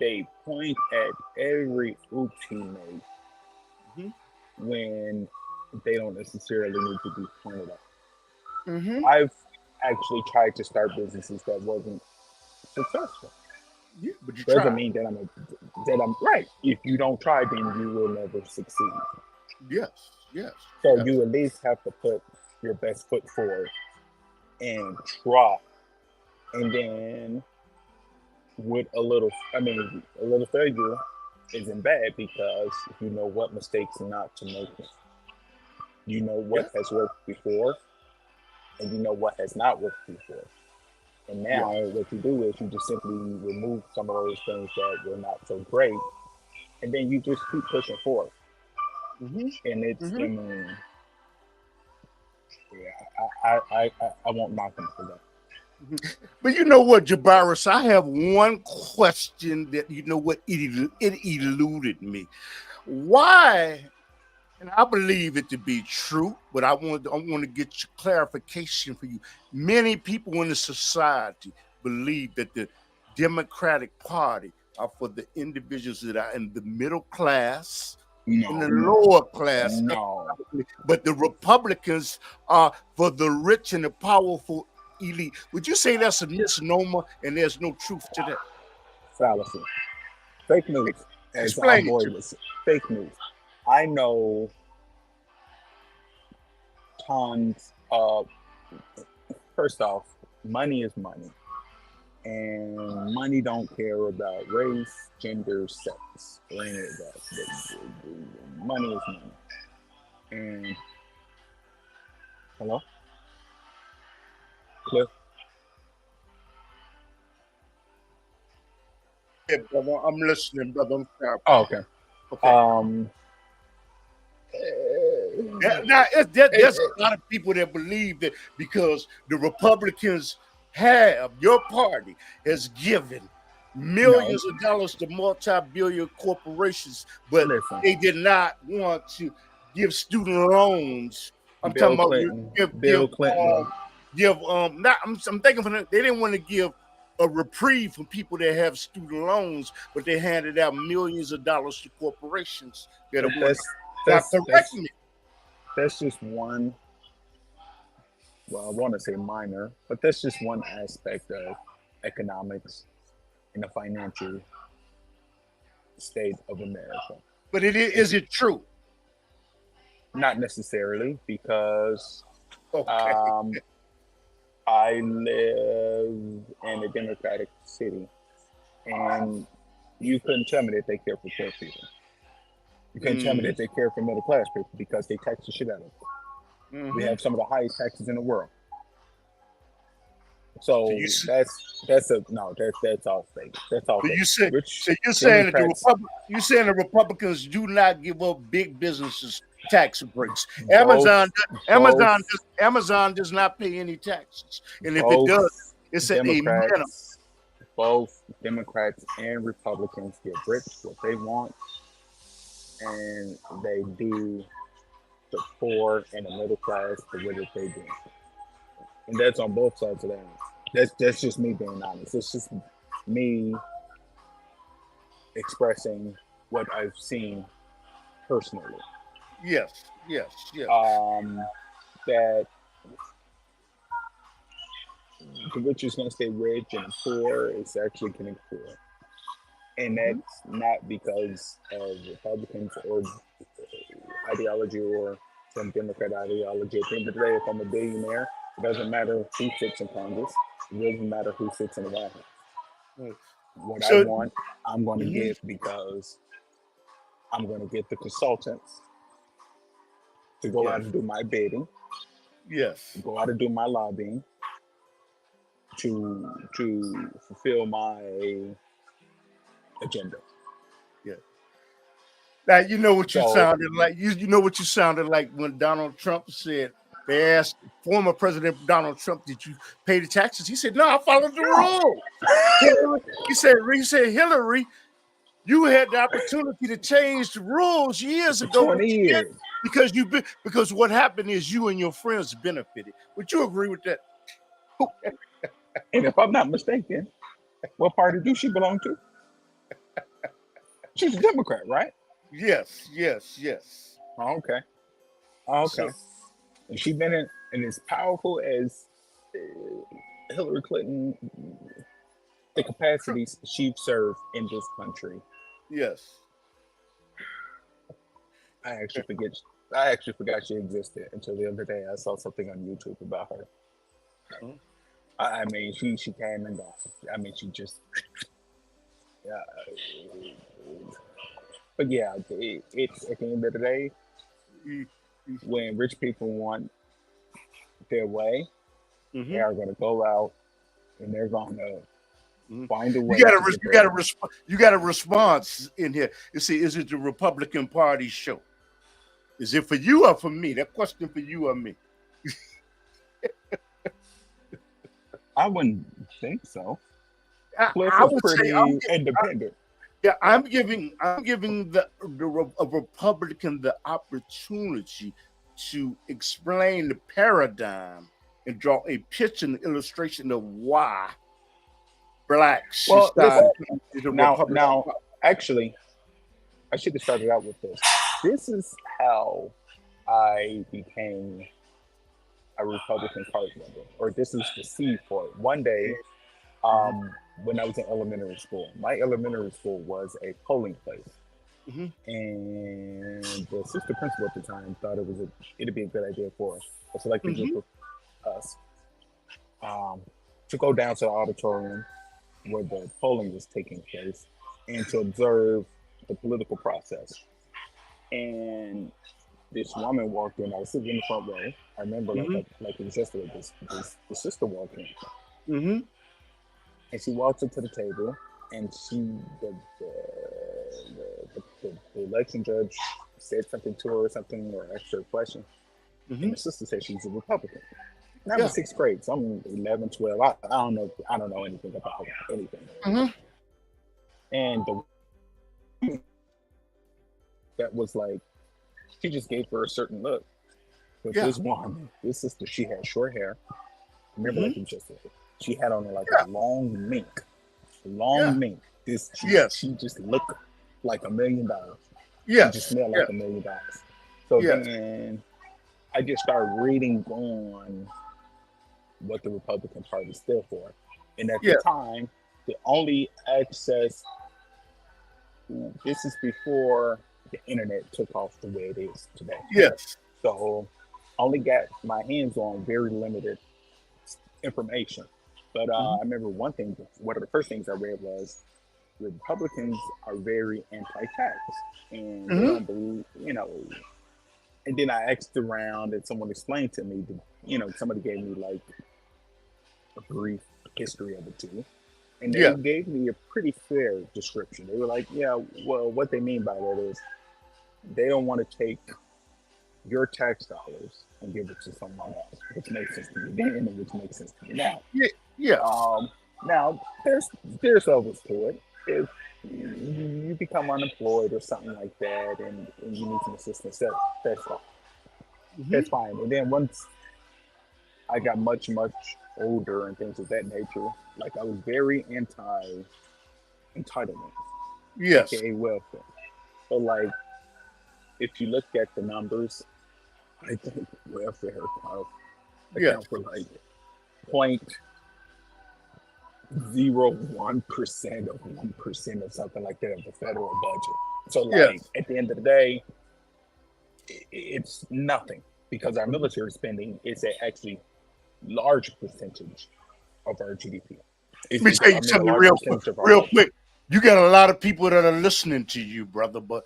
They point at every oops he made Mm-hmm. when they don't necessarily need to be pointed at. Mm-hmm. I've actually tried to start businesses that wasn't successful. Yeah, but you Doesn't tried. mean that I'm right. If you don't try, then you will never succeed. Yes, yes. So yes. you at least have to put your best foot forward and try. And then with a little failure isn't bad because you know what mistakes not to make. You know what has worked before, and you know what has not worked before. And now what you do is you just simply remove some of those things that were not so great, and then you just keep pushing forward. Mm-hmm. And it's, Mm-hmm. I mean, yeah, I won't knock him for that. But you know what, Jabaris, I have one question that you know what it eluded me. Why? And I believe it to be true, but I want to get your clarification for you. Many people in the society believe that the Democratic Party are for the individuals that are in the middle class, in the lower class, but the Republicans are for the rich and the powerful elite. Would you say that's a misnomer and there's no truth to that? Fallacy. Fake news. As our Explain boy it to me. was fake news. I know tons of, first off, money is money. And money don't care about race, gender, sex, or any of that. Money is money. And hello? Cliff? Yeah, brother, I'm listening, brother. I'm sorry. Oh, okay. Okay. Now, there's a lot of people that believe that because the Republicans your party has given millions of dollars to multi-billion corporations, but they did not want to give student loans. I'm Bill talking about Bill Clinton. I'm thinking for them, they didn't want to give a reprieve for people that have student loans, but they handed out millions of dollars to corporations that that's just one. Well, I want to say minor, but that's just one aspect of economics in the financial state of America. But is it true? Not necessarily, because I live in a Democratic city, and you couldn't tell me that they care for poor people. You couldn't tell me that they care for middle class people because they tax the shit out of them. Mm-hmm. We have some of the highest taxes in the world. So that's all fake. That's all fake. You're saying the Republicans do not give up big businesses tax breaks. Amazon does not pay any taxes, and if it does, it's a minimum. Both Democrats and Republicans get rich what they want, and they do the poor and the middle class the way that they do. And that's on both sides of that. That's just me being honest. It's just me expressing what I've seen personally. Yes. That the rich is going to stay rich and the poor is actually getting poor. And that's not because of Republicans or ideology or some Democrat ideology. At the end of the day, if I'm a billionaire, it doesn't matter who sits in Congress. It doesn't matter who sits in the White House. What I want, I'm going to get because I'm going to get the consultants to go out Yes. and do my bidding, Yes. go out and do my lobbying to fulfill my agenda. Yes. Now you know what you So sounded like. You know what you sounded like when Donald Trump said they asked former President Donald Trump, "Did you pay the taxes?" He said, "No, I followed the no, rule." He said, "Hillary, you had the opportunity to change the rules years for ago, 20 but you didn't years. because what happened is you and your friends benefited." Would you agree with that? And if I'm not mistaken, what party do she belong to? She's a Democrat, right? Yes, yes, yes. Oh, okay. Oh, okay. So And she's been in, and as powerful as Hillary Clinton, the capacities she's served in this country, yes. I actually forget. I actually forgot she existed until the other day. I saw something on YouTube about her. Mhm. I mean, she came and gone. I mean, she just. Yeah. But yeah, it's at the end of the day, when rich people want their way, they Mhm. are going to go out and they're going to Mhm. find a You way got to a get you their got a you got a response in here. You see, is it the Republican Party show? Is it for you or for me? That question for you or me? I wouldn't think so. Cliff I is would say pretty independent. I'm giving a Republican the opportunity to explain the paradigm and draw a picture and illustration of why blacks should Well, start listen. the Now, Republican. actually, I should have started out with this. This is how I became a Republican Party member, or this is the seed for it. One day, Mhm. when I was in elementary school, my elementary school was a polling place, Mhm. and the assistant principal at the time thought it'd be a good idea for a selected group Mhm. of us um, to go down to the auditorium where the polling was taking place and to observe the political process. And this woman walked in. I was sitting in the front row. I remember Mhm. like it was yesterday. The sister walked in, Mhm. and she walks up to the table, and the election judge said something to her or something, or asked her a question, and Mhm. the sister said she's a Republican. And I'm in Yeah. sixth grade, so I'm 11, 12. I don't know anything about anything. Mhm. And the that was like she just gave her a certain look. But Yeah. this sister, she had short hair. Remember, Mhm. like you just said, she had on like Yeah. a long mink, Yeah. Yes. She just looked like $1 million. She just Yes. smelled like Yes. $1 million. So Yes. then I just started reading on what the Republican Party stood for, and at the Yes. time, the only access. This is before the internet took off the way it is today. Yes. So only got my hands on very limited information. But Mhm. I remember one of the first things I read was Republicans are very anti-tax, and they Mhm. don't believe, And then I asked around, and someone explained to me, somebody gave me like a brief history of it too, and they Yeah. gave me a pretty fair description. They were like, "Yeah, well, what they mean by that is they don't want to take your tax dollars and give it to someone else," which makes sense to me then, and which makes sense to me now. Yeah. Yeah. Now there's levels to it. If you become unemployed or something like that, and you need some assistance, that's fine. Mhm. That's fine. And then once I got much older and things of that nature, like I was very anti entitlement, Yes. aka welfare. So like if you look at the numbers, I think welfare Yes. account for like 0.01% of 1% or something like that of the federal budget. So like Yes. at the end of the day, it's nothing because our military spending is a actually large percentage of our GDP. Let me tell you I mean, a something large real quick. percentage of our Real budget. quick. You got a lot of people that are listening to you, brother. But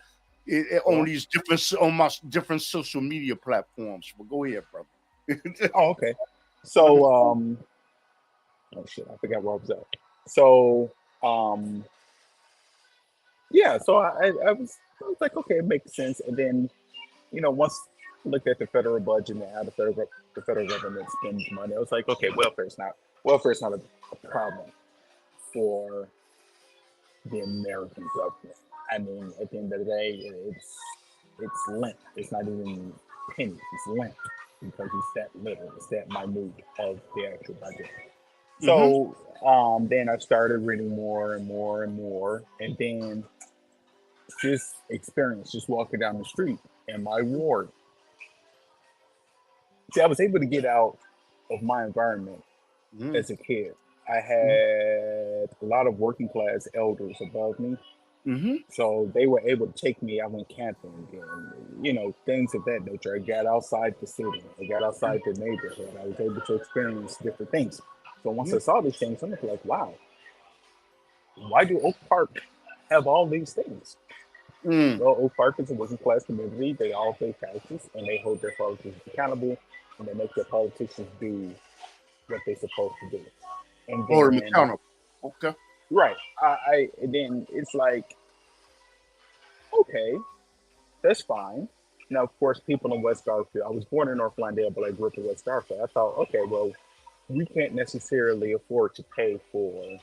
on these different social media platforms. But go ahead, brother. Oh, okay. So, oh shit, I forgot where I was at. So, yeah, so I was like, okay, it makes sense. And then, once I looked at the federal budget and how the federal government spends money, I was like, okay, welfare is not a problem for the American government. I mean, at the end of the day, it's lent. It's not even pennies. It's lent because it's that little. It's that minute of the actual budget. Mm-hmm. So then I started reading more and more and more, and then just experience, just walking down the street in my ward. See, I was able to get out of my environment Mm-hmm. as a kid. I had a lot of working class elders above me, Mm-hmm. so they were able to take me. I went camping and things of that nature. I got outside the city. I got outside the neighborhood. I was able to experience different things. So once I saw these things, I'm like, wow, why do Oak Park have all these things? Mm. Well, Oak Park is a working class community. They all pay taxes and they hold their politicians accountable and they make their politicians do what they're supposed to do. And Hold them then, accountable. Okay. right, and then it's like, okay, that's fine. Now, of course, people in West Garfield, I was born in North Lawndale, but I grew up in West Garfield. I thought, okay, well, we can't necessarily afford to pay for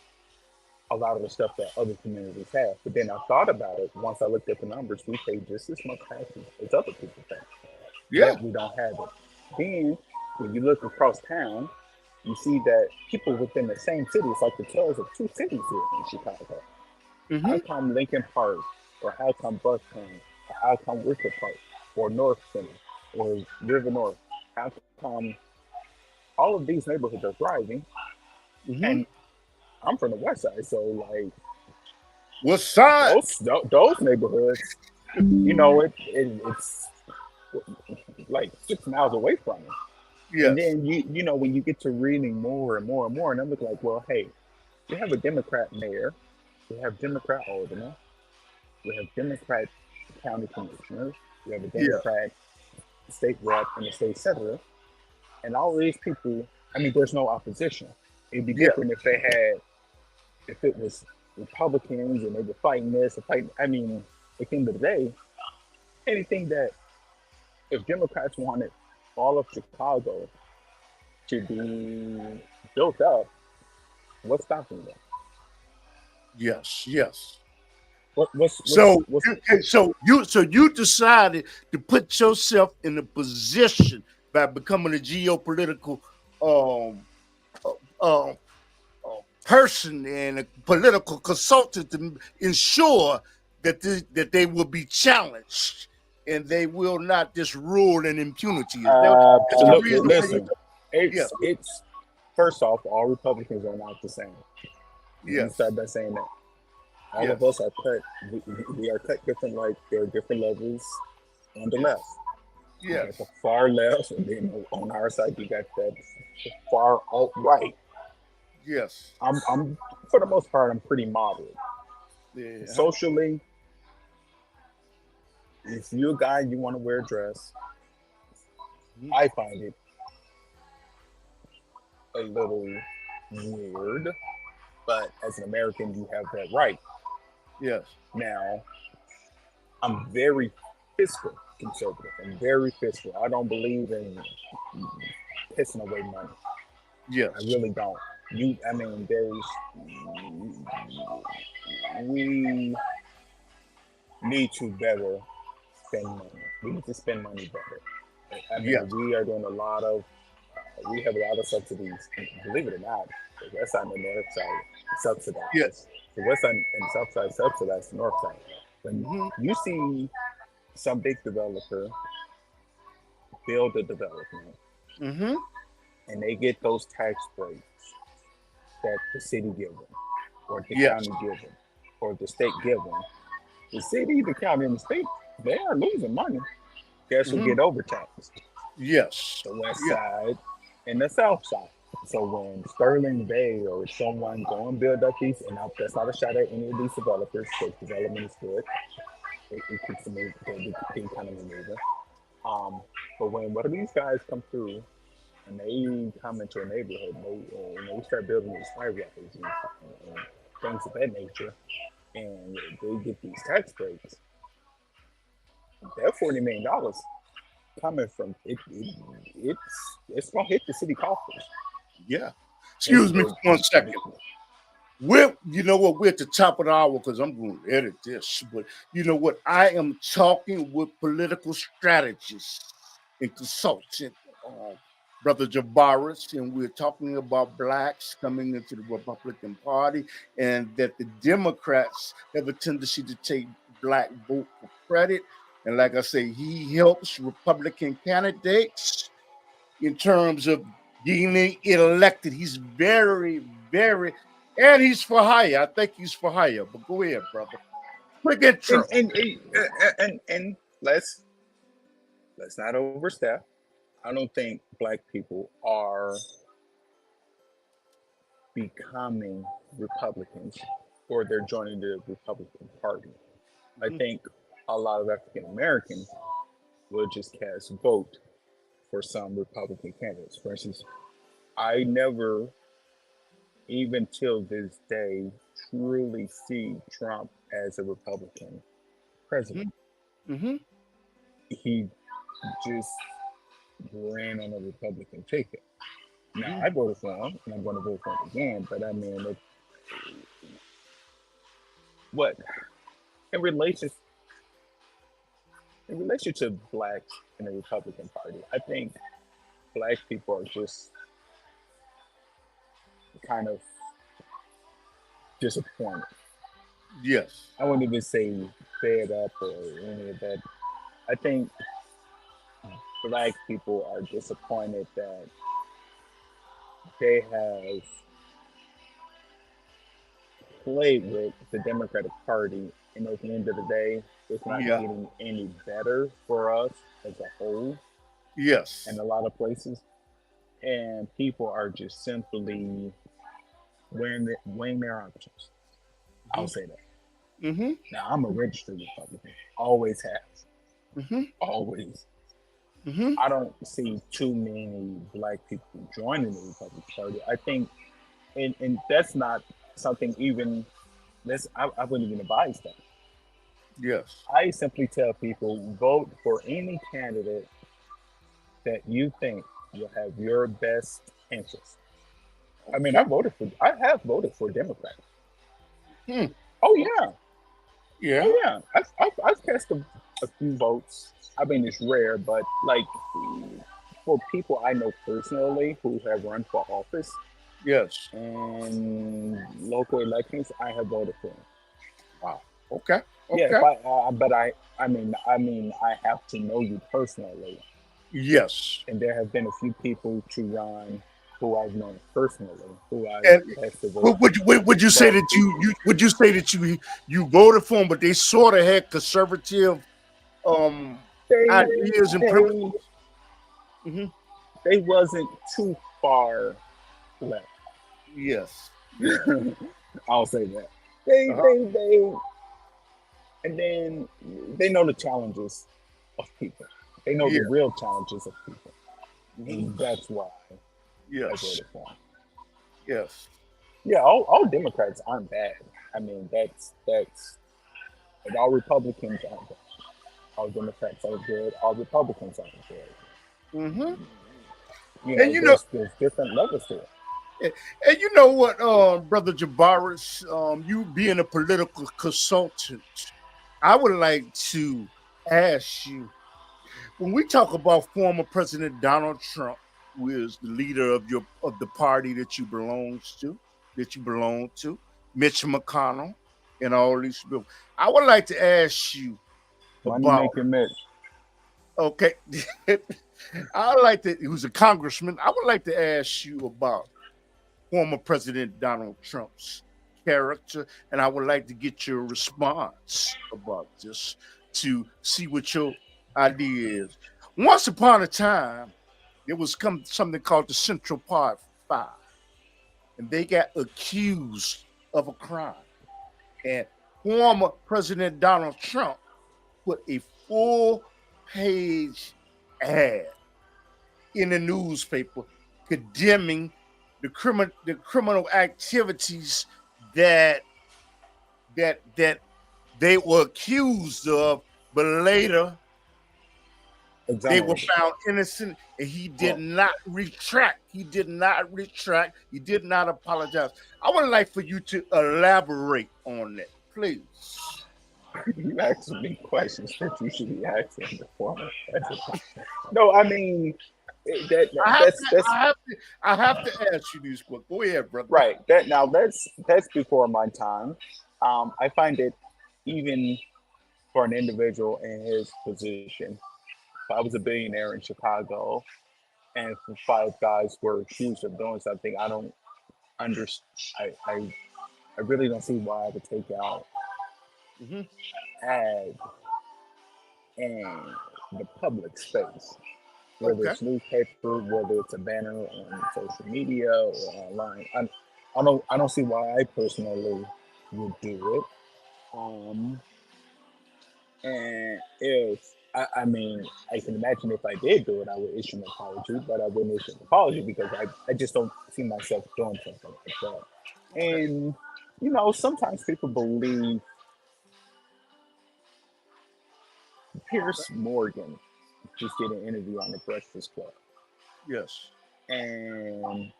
a lot of the stuff that other communities have. But then I thought about it. Once I looked at the numbers, we pay just as much taxes as other people pay. Yeah. Yet we don't have it. Then when you look across town, you see that people within the same city, it's like the tales of two cities here in Chicago. Mm-hmm. How come Lincoln Park, or how come Bucktown, or how come Wicker Park, or North Center, or River North? How come all of these neighborhoods are thriving? Mm-hmm. And I'm from the West Side, so like What side? those neighborhoods, it's like 6 miles away from it. And Yes. then when you get to reading more and more and more, and I'm looking like, well, hey, we have a Democrat mayor, we have Democrat alderman, we have Democrat county commissioners, we have a Yeah. Democrat state rep and a state senator, and all of these people. I mean, there's no opposition. It'd be Yeah. different if it was Republicans and they were fighting this and fighting. I mean, at the end of the day, anything that if Democrats wanted all of Chicago to be built up, what's stopping them? Yes. Yes. What's So, you decided to put yourself in a position by becoming a geopolitical um, uh, uh, person and a political consultant to ensure that they will be challenged and they will not just rule in impunity. That's the absolutely. reason why Listen, yeah, it's first off, all Republicans are not the same. Let me yes, start by saying that all yes, of us are cut. We are cut different. Like there are different levels on the left. You got yes, the far left, and then on our side you got that far alt right. yes, I'm for the most part I'm pretty moderate. yeah, Socially, if you're a guy you want to wear a dress, mhm, I find it a little weird. But as an American, you have that right. yes, Now, I'm very fiscal conservative. I'm very fiscal. I don't believe in pissing away money. I yes, really don't. I mean, we need to better spend money. We need to spend money better. I yes, mean, we are doing a lot of, we have a lot of subsidies. And believe it or not, the west side and the north side subsidize. yes, The west side and the south side subsidize the north side. When mm-hmm, you see some big developer build a development mm-hmm, and they get those tax breaks that the city give them, or the yes, county give them, or the state give them, the city, the county, and the state, they are losing money. Guess who mm-hmm, get overtaxed? yes, The west yes, side and the south side. So when Sterling Bay or someone go and build up these, and that's not a shot at any of these developers, because development is good. it keeps the economy moving. Um, but when one of these guys come through and they come into a neighborhood and they start building these skyscrapers and things of that nature, and they get these tax breaks, that $40 million coming from it's gonna hit the city coffers. Yeah. And Excuse me for 1 second. You know what? We're at the top of the hour because I'm going to edit this. But you know what? I am talking with political strategists and consultant, Brother Javaris, and we're talking about blacks coming into the Republican Party, and that the Democrats have a tendency to take black vote for credit. And like I say, he helps Republican candidates in terms of getting elected. He's very, very, and he's for hire. I think he's for hire. But go ahead, brother. Quick intro. And let's not overstep. I don't think black people are becoming Republicans or they're joining the Republican Party. I think a lot of African Americans will just cast vote for some Republican candidates. For instance, I never, even till this day, truly see Trump as a Republican president. Mm-hmm. He just ran on a Republican ticket. Now I voted for him, and I'm going to vote for him again. But I mean, what in relation to blacks in the Republican Party, I think black people are just kind of disappointed. Yes. I wouldn't even say fed up or any of that. I think black people are disappointed that they have played with the Democratic Party, and at the end of the day, it's not getting any better for us as a whole. Yes. In a lot of places, and people are just simply weighing their options. I'll say that. Now, I'm a registered Republican. Always have. Always. I don't see too many black people joining the Republican Party. I think, and that's not something even. I wouldn't even advise that. Yes. I simply tell people vote for any candidate that you think will have your best interest. I mean, I have voted for Democrats. Oh yeah. Oh yeah. I've cast a few votes. I mean, it's rare, but like for people I know personally who have run for office, yes, and local elections, I have voted for them. Wow. Okay. Yeah, but I mean, I have to know you personally. Yes. And there have been a few people to run who I've known personally, who I would you say that you voted for them, but they sort of had conservative ideas and principles? They wasn't too far left. Yes. I'll say that. And then they know the challenges of people. They know the real challenges of people. And that's why I voted for them. Yes. Yeah, all Democrats aren't bad. I mean, that's and all Republicans aren't bad. All Democrats are good. All Republicans aren't good. There's different levels to it. And you know what, Brother Javaris, you being a political consultant, I would like to ask you, when we talk about former President Donald Trump, who is the leader of the party that you belong to, Mitch McConnell, and all these people, I would like to ask you about Mitch. Okay, he was a congressman. I would like to ask you about former President Donald Trump's character, and I would like to get your response about this to see what your idea is. Once upon a time, there was something called the Central Park 5, and they got accused of a crime. And former President Donald Trump put a full-page ad in the newspaper condemning the criminal activities that they were accused of, but later they were Exonerated. found innocent, and he did not retract. He did not retract. He did not apologize. I would like for you to elaborate on that, please. You asking me questions that you should be asking the former president. No, I mean I have to ask you these questions. Go ahead, brother. right. That's before my time. I find it even for an individual in his position. If I was a billionaire in Chicago and five guys were accused of doing something, I don't understand. I really don't see why I would take out Mm-hmm. ad in the public space, whether Okay. it's newspaper, whether it's a banner on social media or online. I don't see why I personally would do it. Um, and if I mean, I can imagine if I did do it, I would issue an apology, but I wouldn't issue an apology because I just don't see myself doing something like that. Okay. And sometimes people believe Pierce Morgan just did an interview on the Breakfast Club, Yes. and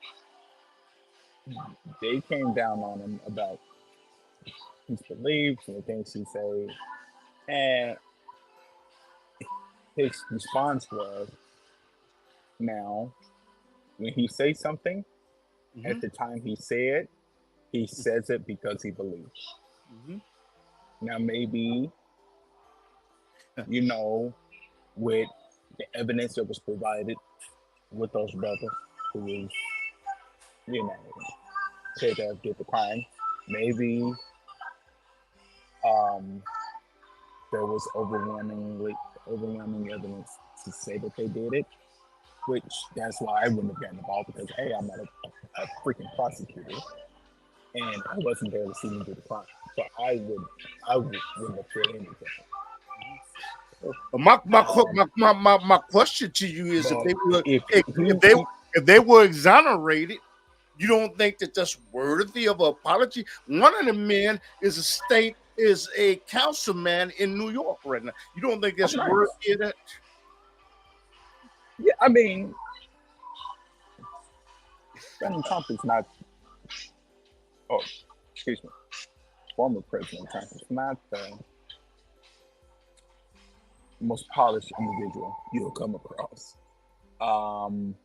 they came down on him about his beliefs and the things he said, and his response was, "Now, when he says something, Mm-hmm. at the time he says it because he believes. Mm-hmm. Now, maybe with the evidence that was provided with those brothers who was, you know, said to have did the crime, maybe um, there was overwhelming evidence to say that they did it, which that's why I wouldn't have gotten involved because hey, I'm not a freaking prosecutor and I wasn't there to see them do the crime, so wouldn't have said anything. My question to you is, if But they were if if they were exonerated, you don't think that that's worthy of an apology? One of the men is a councilman in New York right now. You don't think oh, that's nice. worthy of that? Yeah, I mean, Donald Trump is not. Oh, excuse me. Former President Trump is not the most polished individual you'll come across. Um,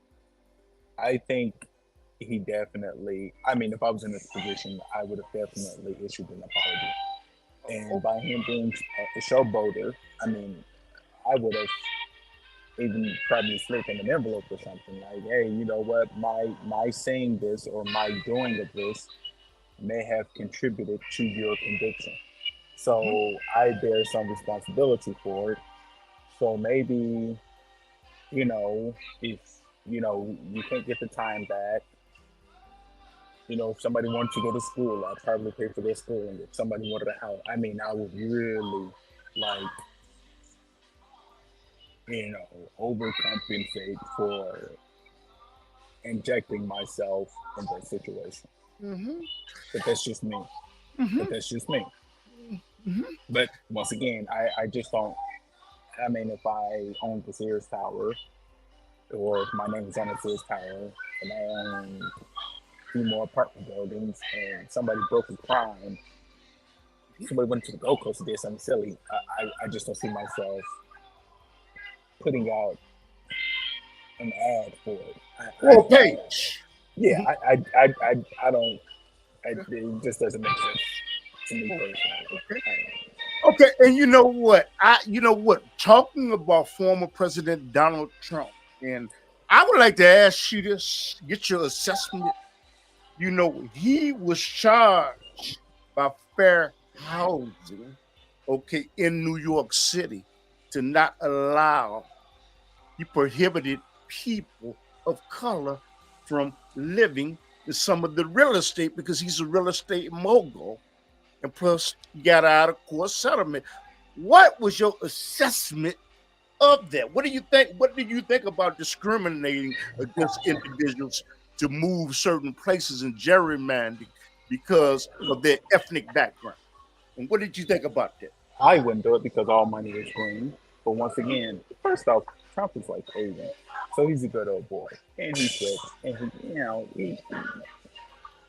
I think he definitely. I mean, if I was in this position, I would have definitely issued an apology. And by him being a showboater, I mean, I would have even probably slipped in an envelope or something like, "Hey, you know what? My saying this or my doing of this may have contributed to your conviction. Mm-hmm. So I bear some responsibility for it. So maybe, if you can't get the time back, if somebody wanted to go to school, I'd probably pay for their school. And if somebody wanted a house, I mean, I would really like, overcompensate for injecting myself in that situation. Mm-hmm. But that's just me. Mm-hmm. But that's just me. Mm-hmm. But once again, I just don't. I mean, if I owned the Sears Tower, or if my name is on the Sears Tower, and I own two more apartment buildings, and somebody broke a crime, somebody went to the Gold Coast and did something silly, I just don't see myself putting out an ad for it. Full page. Yeah, Mhm. I don't. It just doesn't make sense to me personally. Okay, and you know what? Talking about former President Donald Trump, and I would like to ask you this, get your assessment. He was charged by Fair Housing, okay, in New York City, to not allow, he prohibited people of color from living in some of the real estate because he's a real estate mogul. And plus, he got out of court settlement. What was your assessment of that? What do you think? What do you think about discriminating against individuals to move certain places and gerrymandering because of their ethnic background? And what did you think about that? I wouldn't do it because all money is green. But once again, first off, Trump is like Asian, so he's a good old boy, and he's rich, and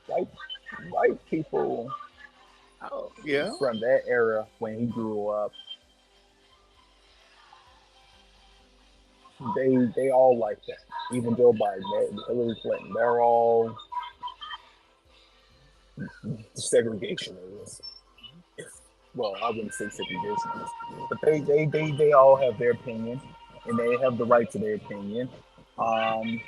white white people Oh, yeah. from that era when he grew up, they all like that. Even Joe Biden, Hillary Clinton, they're all segregationists. Well, I wouldn't say segregationists, but they all have their opinion, and they have the right to their opinion. Um,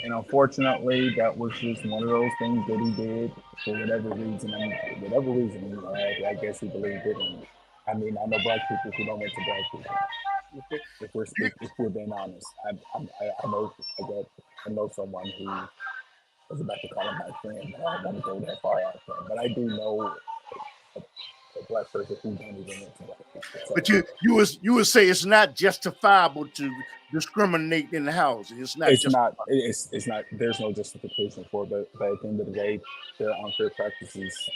and unfortunately, that was just one of those things that he did for whatever reason. I mean, whatever reason he had, I guess he believed it. And I mean, I know black people who don't went to black people. Okay. If we're being honest, I know someone who was about to call him my friend. I don't want to go that far out there, but I do know a black person who don't even went to black people. So, But you would say it's not justifiable to discriminate in housing. It's not. it's not. There's no justification for it. But at the end of the day, there are unfair practices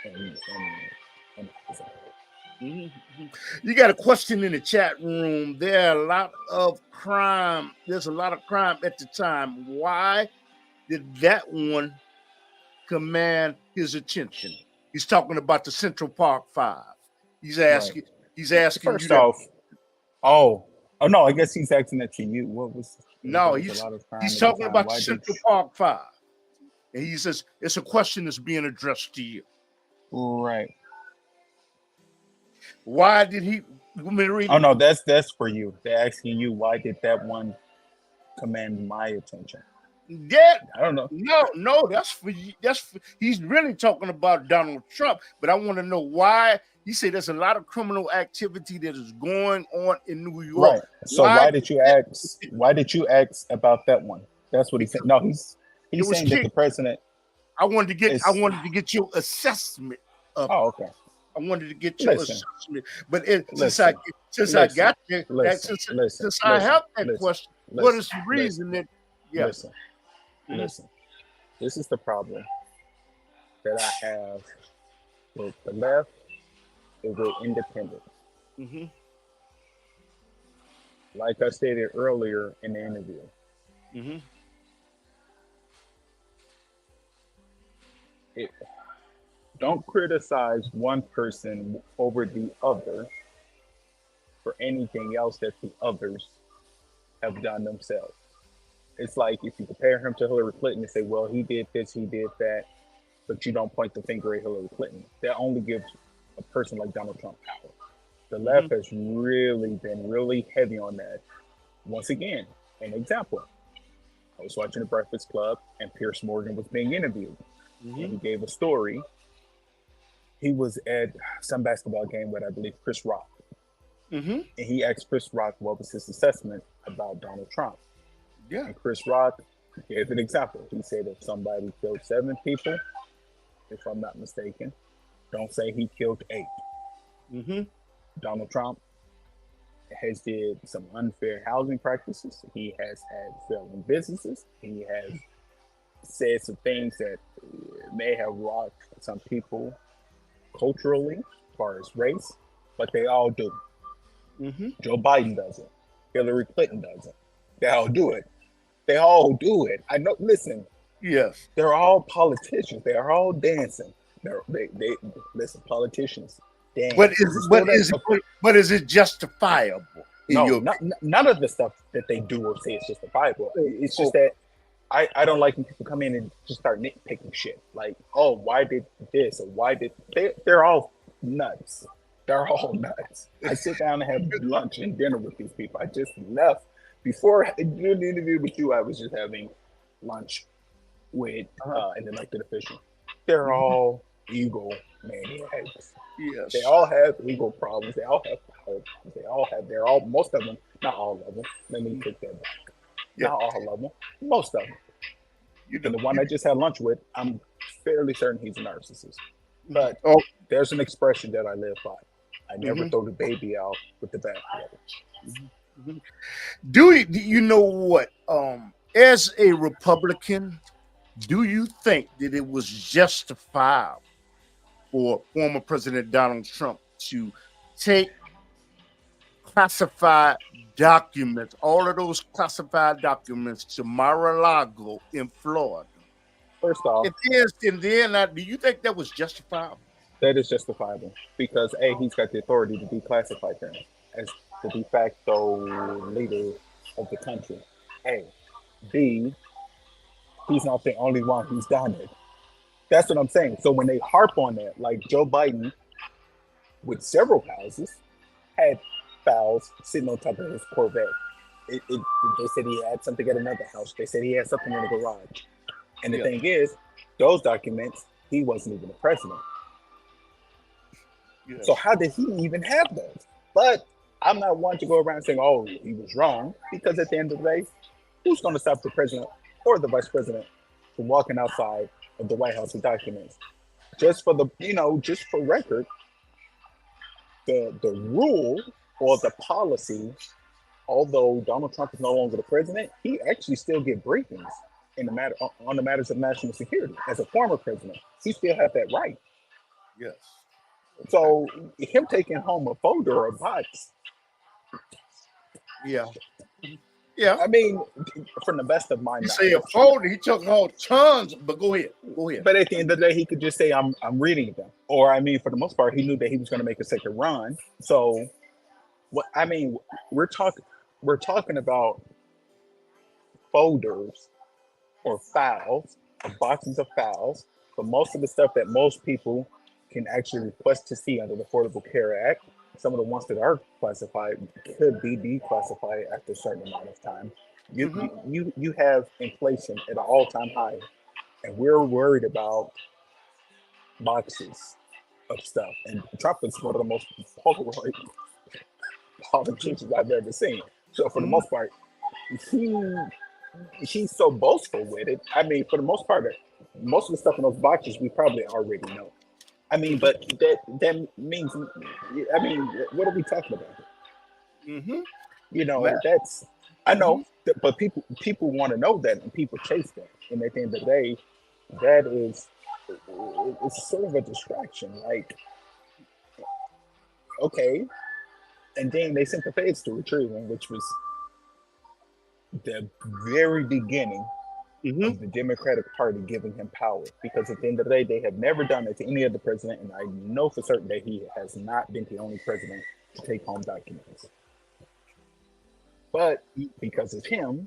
in housing. Mm-hmm. You got a question in the chat room. There are a lot of crime. There's a lot of crime at the time. Why did that one command his attention? He's talking about the Central Park Five. He's asking. Right. He's asking first you that. Off. Oh no! I guess he's asking that to you. What was? No, he's talking about the Central Park Five, and he says it's a question that's being addressed to you. Right. Why did he? Oh no, that's for you. They're asking you why did that one command my attention? Yeah, I don't know. No, that's for you. He's really talking about Donald Trump, but I want to know why. He said there's a lot of criminal activity that is going on in New York. Right. So why did you ask? Why did you ask about that one? That's what he said. No, he's saying that the president. I wanted to get your assessment of. Oh, okay. I wanted to get your assessment, but since I got there, since I have that question, what is the reason that? Yeah. Listen. This is the problem that I have with the left and with independence. Mm-hmm. Like I stated earlier in the interview. Mm-hmm. Don't criticize one person over the other for anything else that the others have done themselves. It's like if you compare him to Hillary Clinton and say, well, he did this, he did that, but you don't point the finger at Hillary Clinton. That only gives a person like Donald Trump power. The left has really been really heavy on that. Once again, an example. I was watching The Breakfast Club and Piers Morgan was being interviewed. And he gave a story. He was at some basketball game with, I believe, Chris Rock. And he asked Chris Rock what was his assessment about Donald Trump. Yeah. And Chris Rock gave an example. He said if somebody killed 7 people, if I'm not mistaken, don't say he killed 8. Donald Trump has did some unfair housing practices. He has had failing businesses. He has said some things that may have rocked some people culturally as far as race, but they all do. Joe Biden doesn't. Hillary Clinton doesn't. They all do it. They all do it. I know. Listen. Yes. They're all politicians. They are all dancing. They listen. Politicians dance. But is it justifiable? No, none of the stuff that they do or say is justifiable. It's just that I don't like when people come in and just start nitpicking shit. Like, oh, why did this or why did they're all nuts. They're all nuts. I sit down and have lunch and dinner with these people. I just left before doing the interview with you. I was just having lunch with an elected official. They're all ego maniacs. Yes. They all have ego problems. They all have power problems. They're all, most of them, not all of them. Let me take that back. Not all of them, most of them. And the one I just had lunch with, I'm fairly certain he's a narcissist. But there's an expression that I live by. I never throw the baby out with the bathwater. Do you know what? As a Republican, do you think that it was justified for former President Donald Trump to take classified documents, all of those classified documents, to Mar-a-Lago in Florida? First off, do you think that was justifiable? that is justifiable because A, he's got the authority to declassify things as the de facto leader of the country. A. B, he's not the only one who's done it. That's what I'm saying. So when they harp on that, like Joe Biden with several houses had files sitting on top of his Corvette. They said he had something at another house. They said he had something in the garage. And the thing is, those documents, he wasn't even the president. So how did he even have those? But I'm not one to go around saying, oh, he was wrong, because at the end of the day, who's going to stop the president or the vice president from walking outside of the White House with documents? Just for just for record, the rule or the policy, although Donald Trump is no longer the president, he actually still get briefings on the matters of national security. As a former president, he still has that right. Yes. So him taking home a folder or a box. Yeah. I mean, from the best of my knowledge. You say a folder, he took home tons, but go ahead. But at the end of the day, he could just say, I'm reading them. Or, I mean, for the most part, he knew that he was going to make a second run. So, we're talking about folders or files, or boxes of files, but most of the stuff that most people can actually request to see under the Affordable Care Act, some of the ones that are classified could be declassified after a certain amount of time. You have inflation at an all-time high, and we're worried about boxes of stuff. And Trump is one of the most polarized politicians I've ever seen. So for the most part, he's so boastful with it. I mean, for the most part, most of the stuff in those boxes we probably already know. I mean, but that means, I mean, what are we talking about? That's, I know, but people want to know that, and people chase that. And at the end of the day, that is, it's sort of a distraction. Like, okay, and then they sent the feds to retrieve him, which was the very beginning of the Democratic Party giving him power, because at the end of the day, they have never done it to any other president, and I know for certain that he has not been the only president to take home documents. But because of him,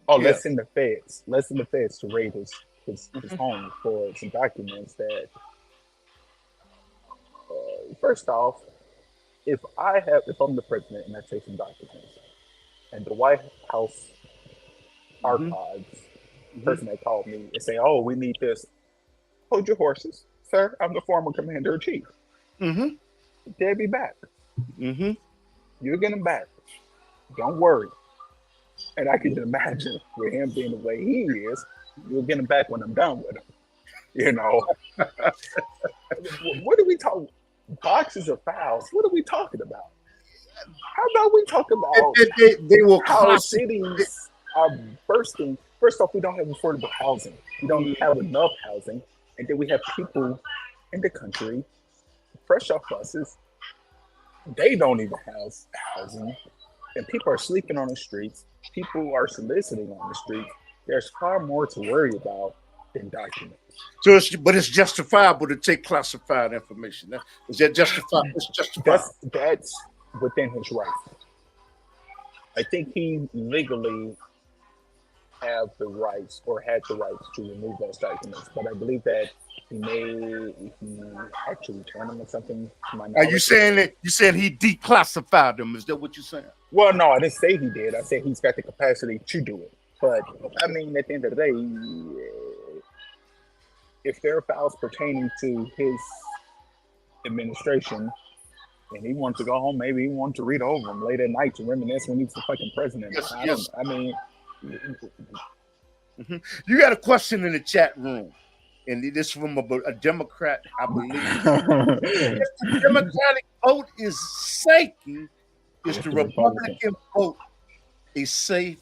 let's send the feds. Let's send the feds to raid his home for some documents that, first off, if I'm the president and I take some documents, and the White House archives person that called me and say, "Oh, we need this." Hold your horses, sir. I'm the former commander in chief. They'll be back. You'll get them back. Don't worry. And I can imagine with him being the way he is, you'll get him back when I'm done with him. What are we talking? Boxes of files. What are we talking about? How about we talk about they will how cities are bursting? First off, we don't have affordable housing. We don't have enough housing. And then we have people in the country, fresh off buses, they don't even have housing. And people are sleeping on the streets. People are soliciting on the streets. There's far more to worry about than documents. So, it's justifiable to take classified information. Is that justifiable? It's justifiable. That's within his right. I think he legally have the rights or had the rights to remove those documents, but I believe that he had to return them or something. Are you saying that he declassified them? Is that what you're saying? Well, no, I didn't say he did. I said he's got the capacity to do it. But I mean, at the end of the day, if there are files pertaining to his administration, and he wants to go home, maybe he wants to read over them late at night to reminisce when he was the fucking president. You got a question in the chat room. and it is from a Democrat, I believe. If the Democratic vote is sinking, is the Republican vote a safe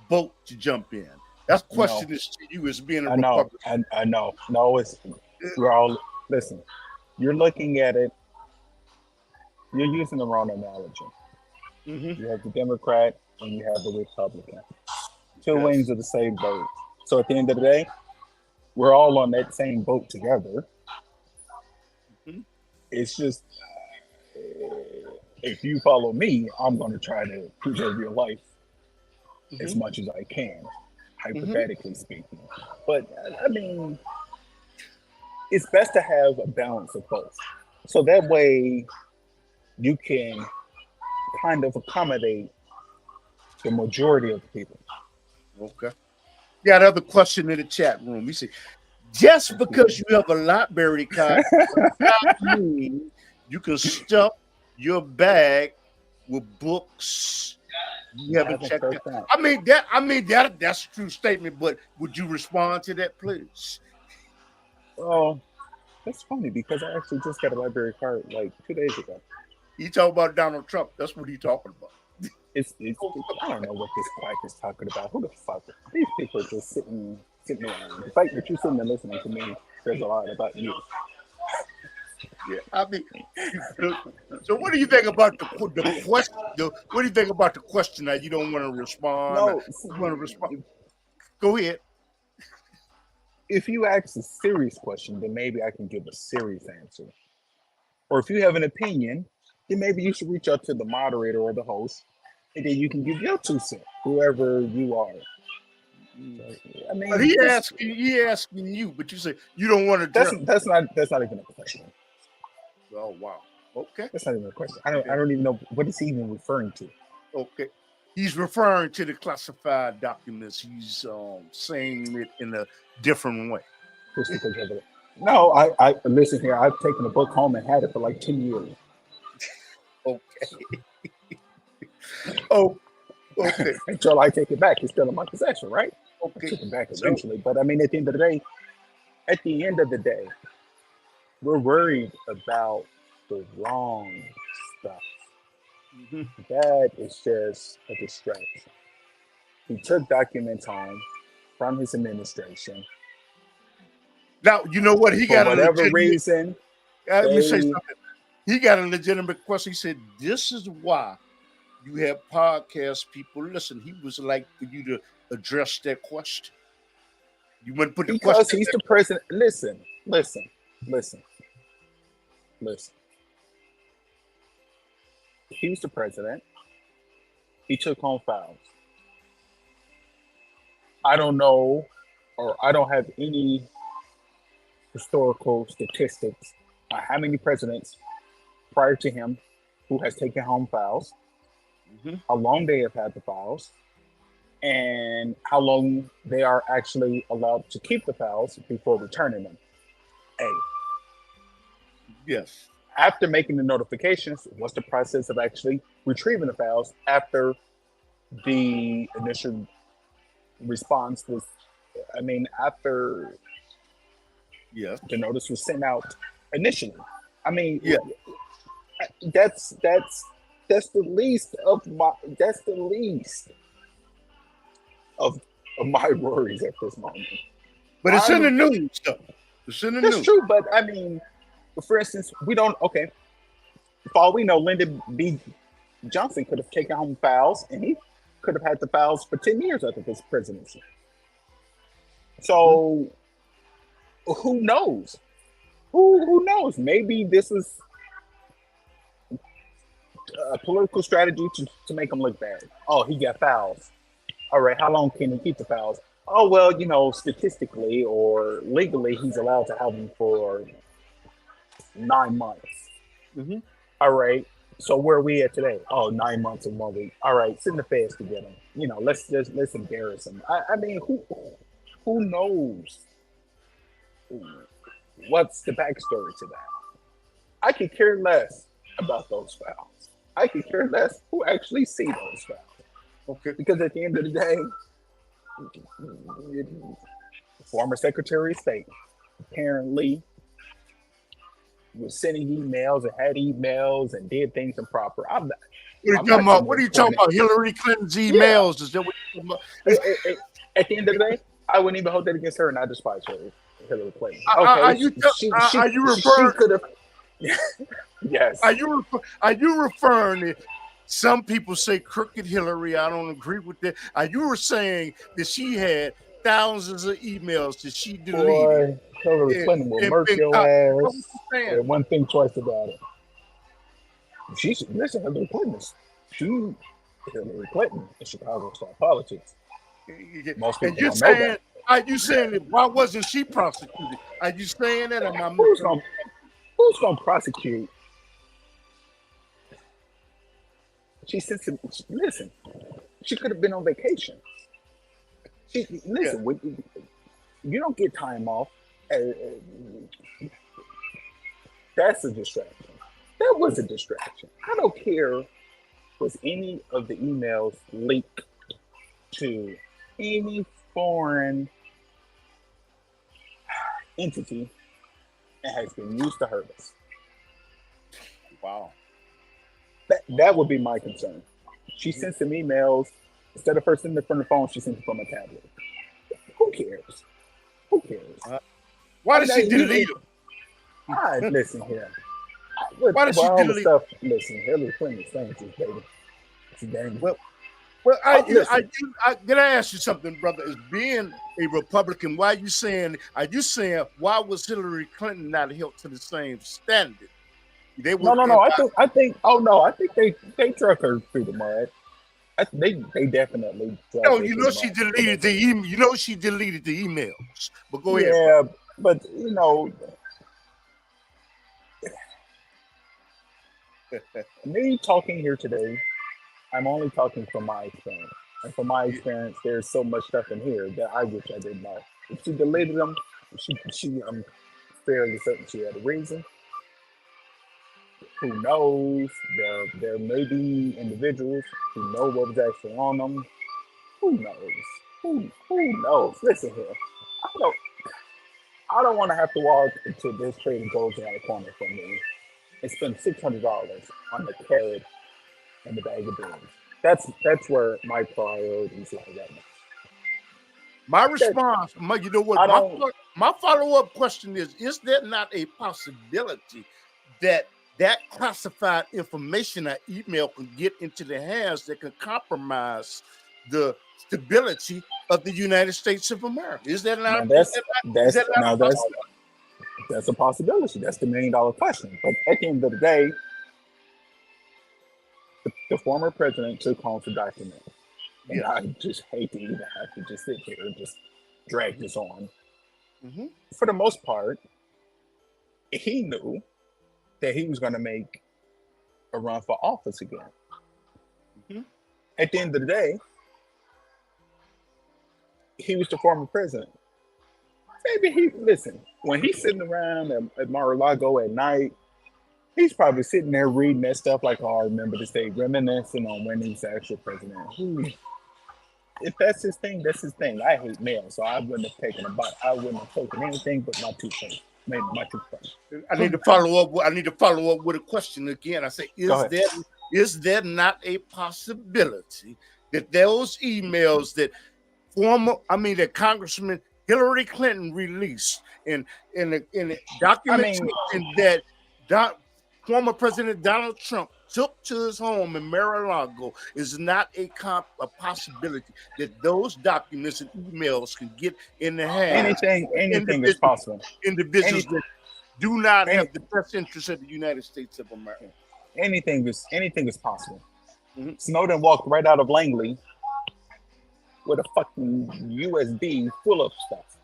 boat to jump in? That's question is to you as being a Republican. I know. No, we're all listen. You're looking at it. You're using the wrong analogy. You have the Democrat and you have the Republican. Two wings of the same boat. So at the end of the day, we're all on that same boat together. It's just if you follow me, I'm going to try to preserve your life as much as I can, hypothetically speaking. But I mean, it's best to have a balance of both. So that way you can kind of accommodate the majority of the people. Okay. Got another question in the chat room. He said, just because you have a library card does not mean you can stuff your bag with books you haven't checked out. I mean that's a true statement, but would you respond to that, please? Oh, that's funny because I actually just got a library card like 2 days ago. You talk about Donald Trump. That's what he's talking about. I don't know what this quack is talking about. Who the fuck? These people are just sitting around. The fact that you're sitting there listening to me says a lot about you. Yeah, I mean, so what do you think about the question? What do you think about the question that you don't want to respond? No, you want to respond. Go ahead. If you ask a serious question, then maybe I can give a serious answer. Or if you have an opinion, then maybe you should reach out to the moderator or the host, and then you can give your 2 cents, whoever you are. I mean, but he asking you, but you say you don't want to. That's not even a question. Oh wow. Okay. That's not even a question. I don't even know what is he even referring to. Okay. He's referring to the classified documents. He's saying it in a different way. No, I listen here. I've taken a book home and had it for like 10 years. Okay. Oh, okay. Until I take it back, it's still in my possession, right? Okay. I'll take it back eventually. But I mean, at the end of the day, we're worried about the wrong stuff. That is just a distraction. He took documents home from his administration. Now, you know what? He got for whatever reason. Let me say something. He got a legitimate question. He said, this is why you have podcast people. Listen, he was like for you to address that question. You wouldn't put the question. Because he's the president. Listen. He's the president. He took home files. I don't know, or I don't have any historical statistics on how many presidents prior to him who has taken home files, how long they have had the files, and how long they are actually allowed to keep the files before returning them. Yes. After making the notifications, what's the process of actually retrieving the files after the initial response was, after the notice was sent out initially? That's the least of my worries at this moment. But it's in the news, though. It's in the news. That's true, but for instance, we don't. Okay, for all we know, Lyndon B. Johnson could have taken home files, and he could have had the files for 10 years after his presidency. So, who knows? Who knows? Maybe this is a political strategy to make him look bad. Oh, he got files. All right, how long can he keep the files? Oh, well, statistically or legally, he's allowed to have them for 9 months. All right. So where are we at today? Oh, 9 months and 1 week. All right, send the feds to get him. Let's embarrass him. I mean, who knows what's the backstory to that? I could care less about those files. I could care less who actually see those files. Okay. Because at the end of the day, former Secretary of State, apparently was sending emails and had emails and did things improper. I'm not sitting What there are you talking pointing. about? Hillary Clinton's Yeah. emails? Is that what you're talking about? At the end of the day, I wouldn't even hold that against her, and I despise her, Hillary Clinton. Are Okay, you are you she referring? could have. Yes. Are you referring to? Some people say crooked Hillary. I don't agree with that. Are you saying that she had thousands of emails that she deleted? Boy, Hillary And, Clinton will and murk been your caught? What ass. was you saying? And one thing twice about it. Listen, Hillary Clinton Hillary Clinton in Chicago style politics. Most And people you're don't know saying, that. are you saying that why wasn't she prosecuted? Are you saying that? Am I Who's gonna prosecute? Listen. She could have been on vacation. Listen. You don't get time off. That's a distraction. That was a distraction. I don't care. Was any of the emails linked to any foreign entity that has been used to hurt us? Wow. That would be my concern. She sent some emails. Instead of her sending it from the phone, she sent it from a tablet. Who cares? Who cares? Why did she delete them? Listen here. Why did she delete stuff? Listen, Hillary Clinton's famous, baby. It's a game. Well, can I ask you something, brother? As being a Republican, are you saying why was Hillary Clinton not held to the same standard? No. I think. Oh no, I think they drug her through the mud. They definitely. No, she deleted the email. She deleted the emails. But go ahead. Yeah, but me talking here today, I'm only talking from my experience. And from my experience, there's so much stuff in here that I wish I didn't know. If she deleted them, I'm fairly certain she had a reason. Who knows? There may be individuals who know what was actually on them. Who knows? Who knows? Listen here. I don't want to have to walk into this Trader Joe's around the corner from me and spend $600 on the carrot and the bag of beans. That's where my priorities lie right now. My response, you know what? My follow-up question is there not a possibility that classified information or email can get into the hands that can compromise the stability of the United States of America? Is that not? That's a possibility. That's the $1 million question. But at the end of the day, the former president took home some documents. And I just hate to even have to just sit here and just drag this on. Mm-hmm. For the most part, he knew that he was going to make a run for office again. Mm-hmm. At the end of the day, he was the former president. Maybe when he's sitting around at Mar-a-Lago at night, he's probably sitting there reading that stuff like, oh, I remember this day, reminiscing on when he's the actual president. If that's his thing, that's his thing. I hate mail, so I wouldn't have taken anything but my toothpaste. My toothbrush. I need to follow up with a question again. I say, is there not a possibility that those emails that Congressman Hillary Clinton released in the documentation that former President Donald Trump took to his home in Mar-a-Lago is not a possibility that those documents and emails can get in the hands anything is possible. Individuals that do not have the best interest of the United States of America. Anything is possible. Mm-hmm. Snowden walked right out of Langley with a fucking USB full of stuff.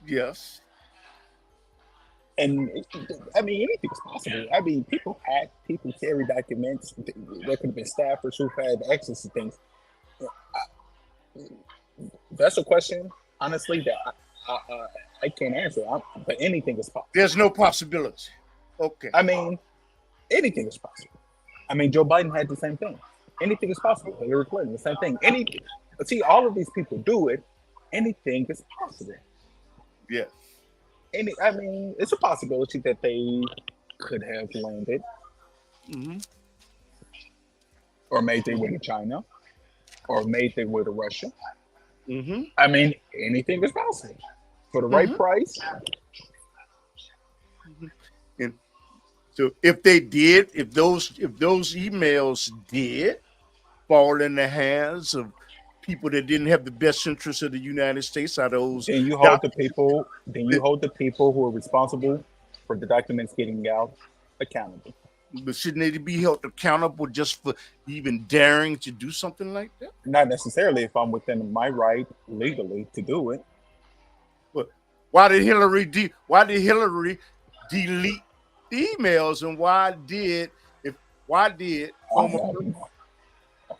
Yes. And anything is possible. People hack, people carry documents. There could have been staffers who had access to things. That's a question, honestly, that I can't answer. But anything is possible. There's no possibility. Okay. Anything is possible. Joe Biden had the same thing. Anything is possible. Hillary Clinton, the same thing. See, all of these people do it. Anything is possible. Yeah. And I mean, it's a possibility that they could have landed Mm-hmm. or made their way to China or made their way to Russia. Mm-hmm. I mean, anything is possible for the right Mm-hmm. price. Mm-hmm. And so if they did, if those emails did fall in the hands of people that didn't have the best interests of the United States, are those Then you hold the documents? people. Then you hold the people who are responsible for the documents getting out accountable. But shouldn't they be held accountable just for even daring to do something like that? Not necessarily if I'm within my right legally to do it. But why did Hillary delete the emails, and why did I former have, no-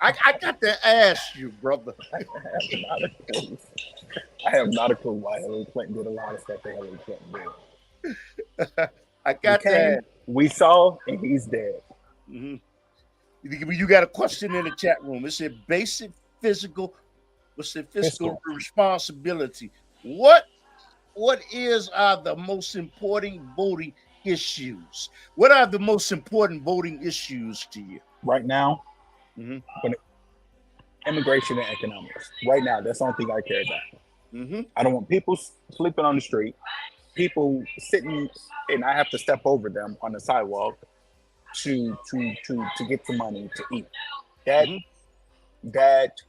I got to ask you, brother. I have not a clue. I have not a clue why Hillary Clinton did a lot of stuff that Hillary Clinton did. I We got to came, ask. we saw, and he's dead. Mhm. You got a question in the chat room. It said basic physical, what's the fiscal Fiscal. responsibility? What are the most important voting issues? What are the most important voting issues to you? Right now, Mm-hmm. when immigration and economics. Right now, that's the only thing I care about. Mm-hmm. I don't want people sleeping on the street, people sitting, and I have to step over them on the sidewalk to get some money to eat. That Mm-hmm. that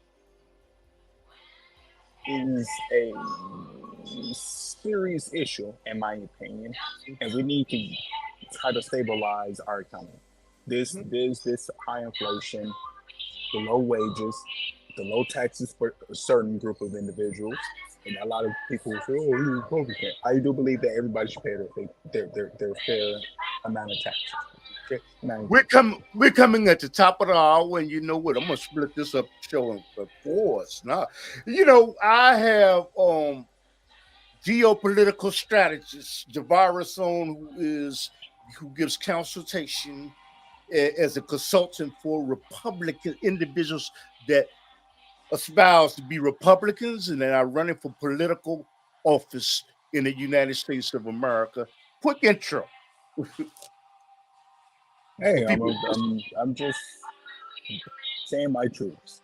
is a serious issue, in my opinion, and we need to try to stabilize our economy. This high inflation, the low wages, the low taxes for a certain group of individuals, and a lot of people will say, "Oh, you're Republican." I do believe that everybody should pay their fair amount of taxes. Okay. Now, We're coming at the top of the hour, and you know what? I'm gonna split this up showing for fours. Now, I have geopolitical strategist Javaris on who gives consultation as a consultant for Republican individuals that espouse to be Republicans and that are running for political office in the United States of America. Quick intro for hey, people. I'm just saying my truths.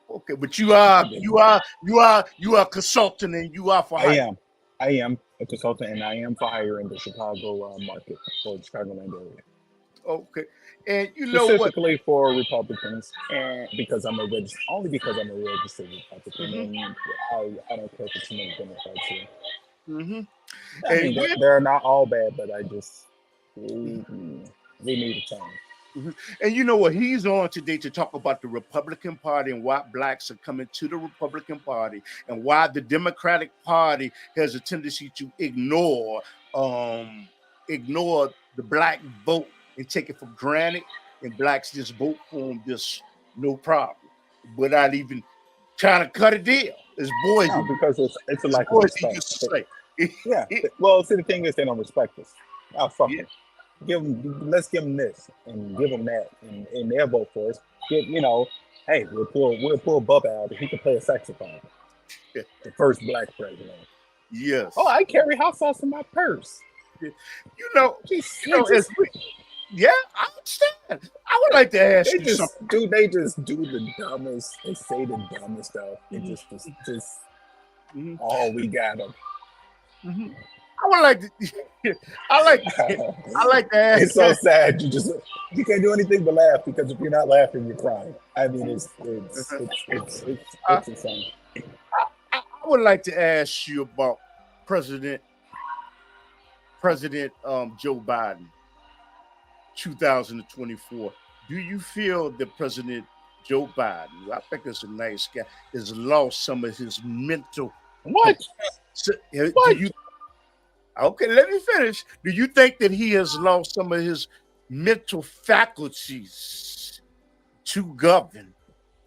Okay, but you are consulting and you are for I hire. am. I am a consultant, and I am for hire in the Chicago market for the Chicagoland area, Okay, and you know what? specifically for Republicans, and because only because I'm a registered Republican, Mm-hmm, and I don't care for too many Democrats here. mm-hmm. I And mean, they're not all bad, but I just we need a change. Mhm. And you know what? He's on today to talk about the Republican Party and why blacks are coming to the Republican Party and why the Democratic Party has a tendency to ignore the black vote and take it for granted, and blacks just vote for him just no problem, without even trying to cut a deal. No, because it's a As lack of boys he respect. used to say. Yeah. Well, see, the thing is, they don't respect us. Oh, fuck Yeah. them. Let's give them this and give them that, and they'll vote for us. Hey, we'll pull Bubba out. He can play a saxophone. The first black president. Oh, Yes. I carry hot sauce in my purse. You know, Jeez, as yeah, I understand. I would like to ask you something. they just do the dumbest and say the dumbest stuff. It just Mhm, all we got them. mhm. I would like to. I like. I like to It's ask. so sad. You can't do anything but laugh, because if you're not laughing, you're crying. I mean, I, it's insane. I would like to ask you about President President Joe Biden, 2024. Do you feel that President Joe Biden, who I think is a nice guy, has lost some of his mental? What? Do What? you? Okay, let me finish. Do you think that he has lost some of his mental faculties to govern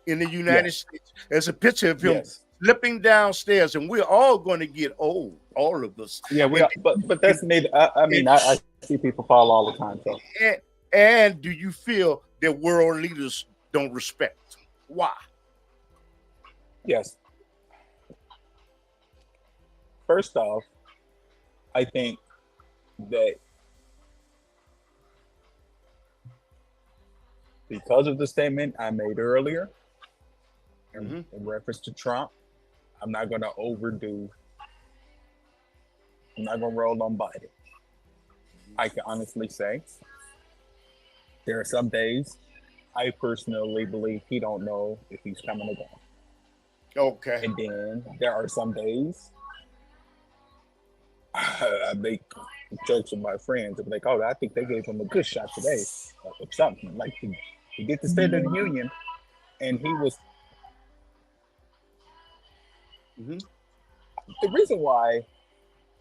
in the United Yes. States? There's a picture of him Yes. slipping downstairs, and we're all going to get old, all of us. Yeah, we And, are, but that's neither. I mean, I see people fall all the time. So and, and do you feel that world leaders don't respect him? Why? yes, First off, I think that because of the statement I made earlier in reference to Trump, I'm not going to overdo. I'm not going to roll on Biden. I can honestly say there are some days I personally believe he don't know if he's coming or going. Okay. And then there are some days I make jokes with my friends. I'm like, oh, I think they gave him a good shot today, or something. Like he did the State of the Union, and he was. The reason why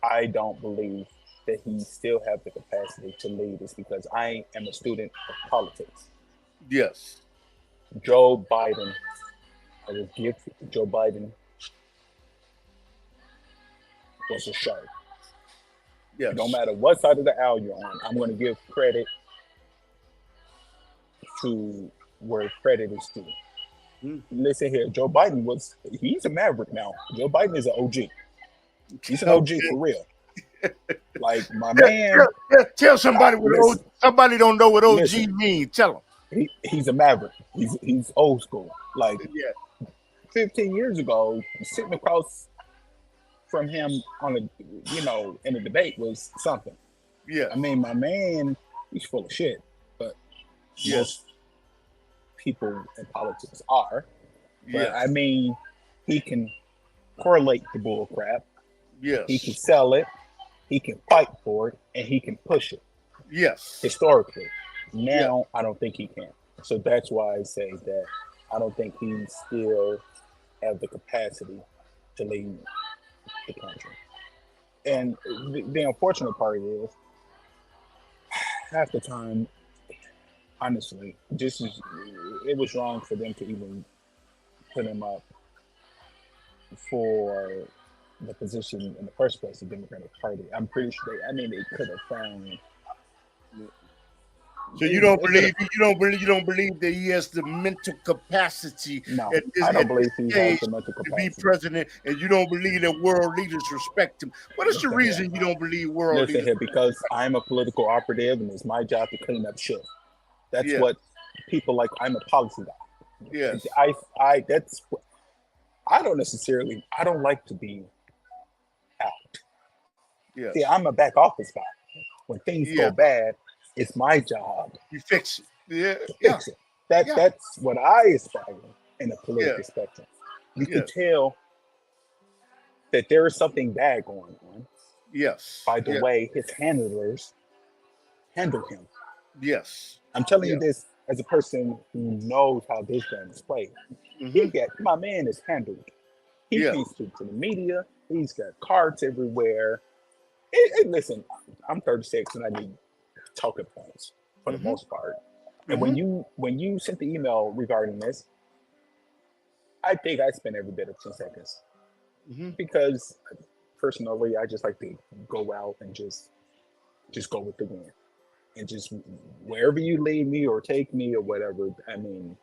I don't believe that he still have the capacity to lead is because I am a student of politics. Yes. Joe Biden, I will give Joe Biden was a shark. Yes. No matter what side of the aisle you're on, I'm going to give credit to where credit is due. Listen here, Joe Biden he's a maverick now. Joe Biden is an OG. He's an OG for real. Like my man. Tell somebody somebody don't know what OG means. Tell them. He's a maverick. He's old school. Like 15 years ago, sitting across from him on in a debate was something. Yeah. I mean, my man, he's full of shit, but most people in politics are. But I mean, he can correlate the bull crap. Yes. He can sell it. He can fight for it, and he can push it. Yes. Historically. Now, I don't think he can. So that's why I say that I don't think he still have the capacity to lead the country. And the unfortunate part is, half the time, honestly, it was wrong for them to even put him up for the position in the first place, the Democratic Party. I'm pretty sure they could have found. So you don't believe that he has the mental capacity. No, I don't believe he has the mental capacity to be president, and you don't believe that world leaders respect him. What is the reason you don't believe world leaders? Listen here, because I'm a political operative, and it's my job to clean up shit. That's what people like. I'm a policy guy. Yes, I don't like to be out. Yes. See, I'm a back office guy. When things go bad, it's my job. You fix it. Fix it. That's what I aspire in the political spectrum. You can tell that there is something bad going on. Yes. By the way his handlers handle him. Yes. I'm telling you this as a person who knows how this game is played. My man is handled. He can't speak to the media. He's got cards everywhere. And listen, I'm 36 and I need talking points for the most part. And when you sent the email regarding this, I think I spent every bit of 10 seconds. Because personally, I just like to go out and just go with the wind. And just wherever you lead me or take me or whatever, I mean,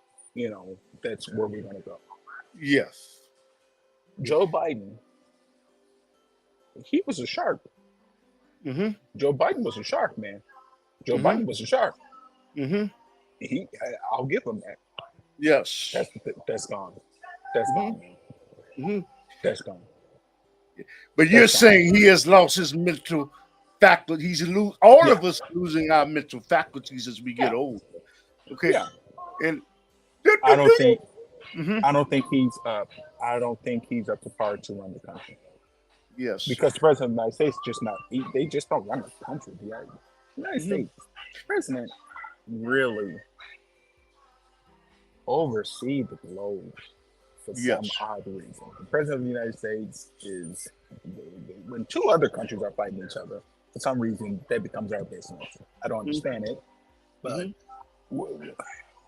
that's where we're going to go. Yes. Joe Biden, he was a shark. Joe Biden was a shark, man. Joe Biden was a shark. I'll give him that. Yes. That's gone. That's gone, man. That's gone. But you're saying he has lost his mental faculties. All of us losing our mental faculties as we get older. Okay. Yeah. And I don't think he's up. I don't think he's up to par to run the country. Yes. Because the president of the United States they just don't run the country. The United States president really oversee the globe for some odd reason. The president of the United States is when two other countries are fighting each other, for some reason that becomes our business. I don't understand it, but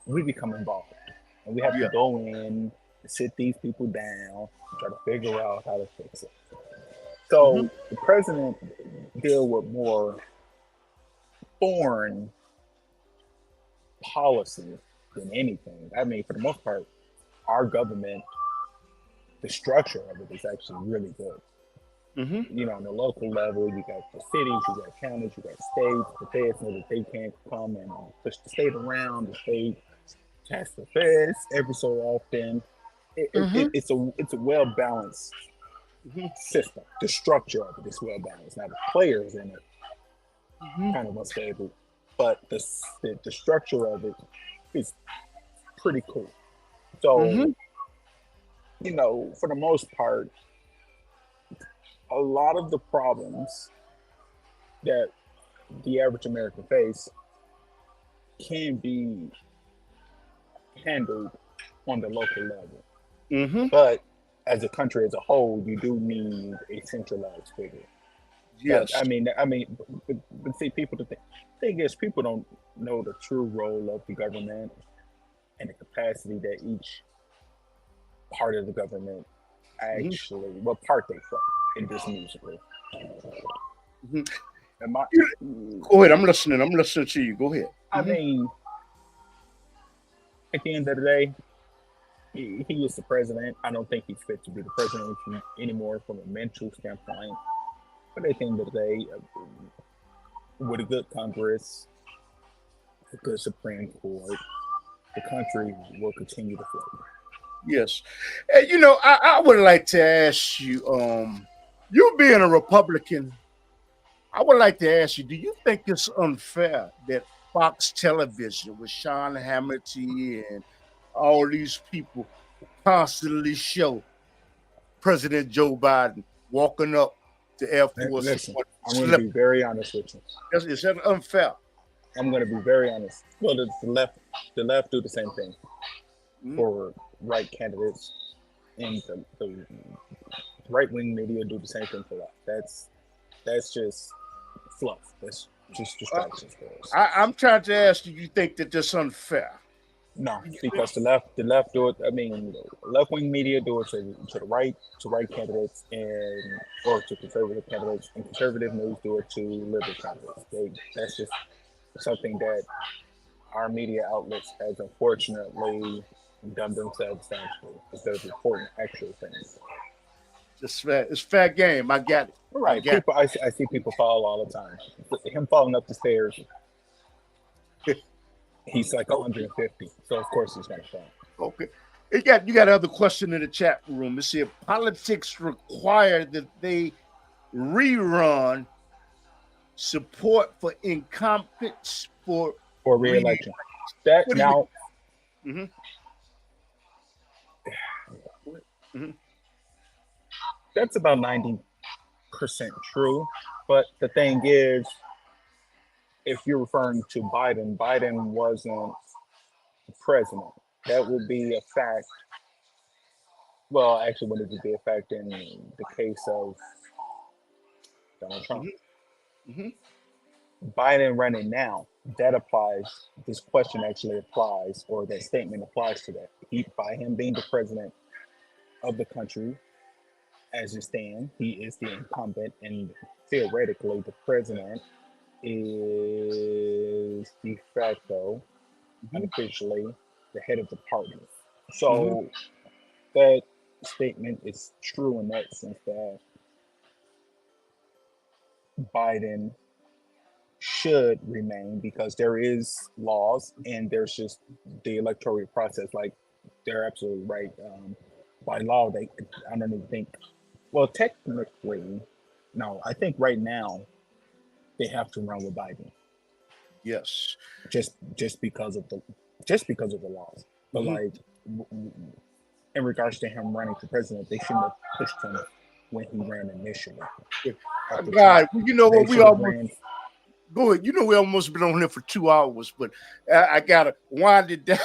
we become involved. And we have to go in, sit these people down, try to figure out how to fix it. So the president deal with more foreign policy than anything. I mean, for the most part, our government, the structure of it is actually really good. You know, on the local level, you got the cities, you got counties, you got states. The feds know that they can't come and push the state around. The state tax the feds every so often. It's a well balanced system. The structure of it is well balanced. Now the players in it kind of unstable, but the structure of it is pretty cool. So you know, for the most part, a lot of the problems that the average American face can be handled on the local level. But as a country as a whole, you do need a centralized figure. But Yes. but see, people. The thing is, people don't know the true role of the government and the capacity that each part of the government Mhm. actually, what part they play in this musical. Mhm. Am I? Go ahead. I'm listening. I'm listening to you. Go ahead. I mean, at the end of the day, he is the president. I don't think he's fit to be the president anymore from a mental standpoint. But at the end of the day, with a good Congress, a good Supreme Court, the country will continue to flow. Yes. You know, I would like to ask you, you being a Republican, I would like to ask you, do you think it's unfair that Fox Television with Sean Hannity and all these people constantly show President Joe Biden walking up to Air Force Listen, One? I'm going to be very honest with you. Is that unfair? I'm going to be very honest. Well, the left do the same thing Mhm. for right candidates, and the right wing media do the same thing for that. That's just fluff. That's just Uh, distractions for us. I'm trying to ask you, you think that that's unfair? No, because the left do it. I mean, left wing media do it to the right, to right candidates, and or to conservative candidates, and conservative news do it to liberal candidates. That's just something that our media outlets has unfortunately done themselves down to instead of reporting actual things. It's fair game. I got it. I Right, got people. I see people fall all the time. Him falling up the stairs, it. he's like 150, so of course he's gonna fall. Okay. You got another question in the chat room. It said politics require that they rerun support for incompetence for For re. re-election. That What do you? now Hmm. Hmm. that's about 90% true. But the thing is, if you're referring to Biden, Biden wasn't president. That would be a fact. Well, actually, would it be a fact in the case of Donald Trump? Hmm. Hmm. Biden running now, that applies. This question actually applies, or that statement applies to that. By him being the president of the country, as it stands, he is the incumbent, and theoretically, the president is de facto, Hmm. unofficially, the head of the party. Hmm. So that statement is true in that sense that Biden should remain because there is laws and there's just the electoral process. Like they're absolutely right. By law, I don't even think. Well, technically, no. I think right now they have to run with Biden Yes. just because of the laws. But Hmm. like in regards to him running for president, they shouldn't have pushed him when he ran initially after Trump. God, you know They what? We should have almost ran. go ahead. You know we almost been on here for 2 hours, but I gotta wind it down.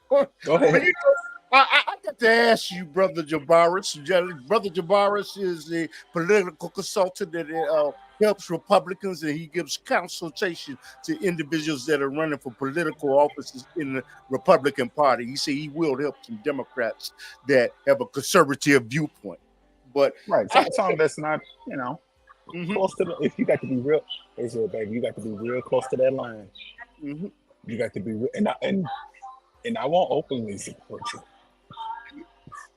But Go ahead. you know, I got to ask you, Brother Jabaris. Brother Jabaris is a political consultant that helps Republicans, and he gives consultation to individuals that are running for political offices in the Republican Party. He said he will help some Democrats that have a conservative viewpoint. But Right. I, Some that's not, you know, mhm, close to the. If you got to be real, they said, baby, you got to be real close to that line. mhm. You got to be real, and I won't openly support you.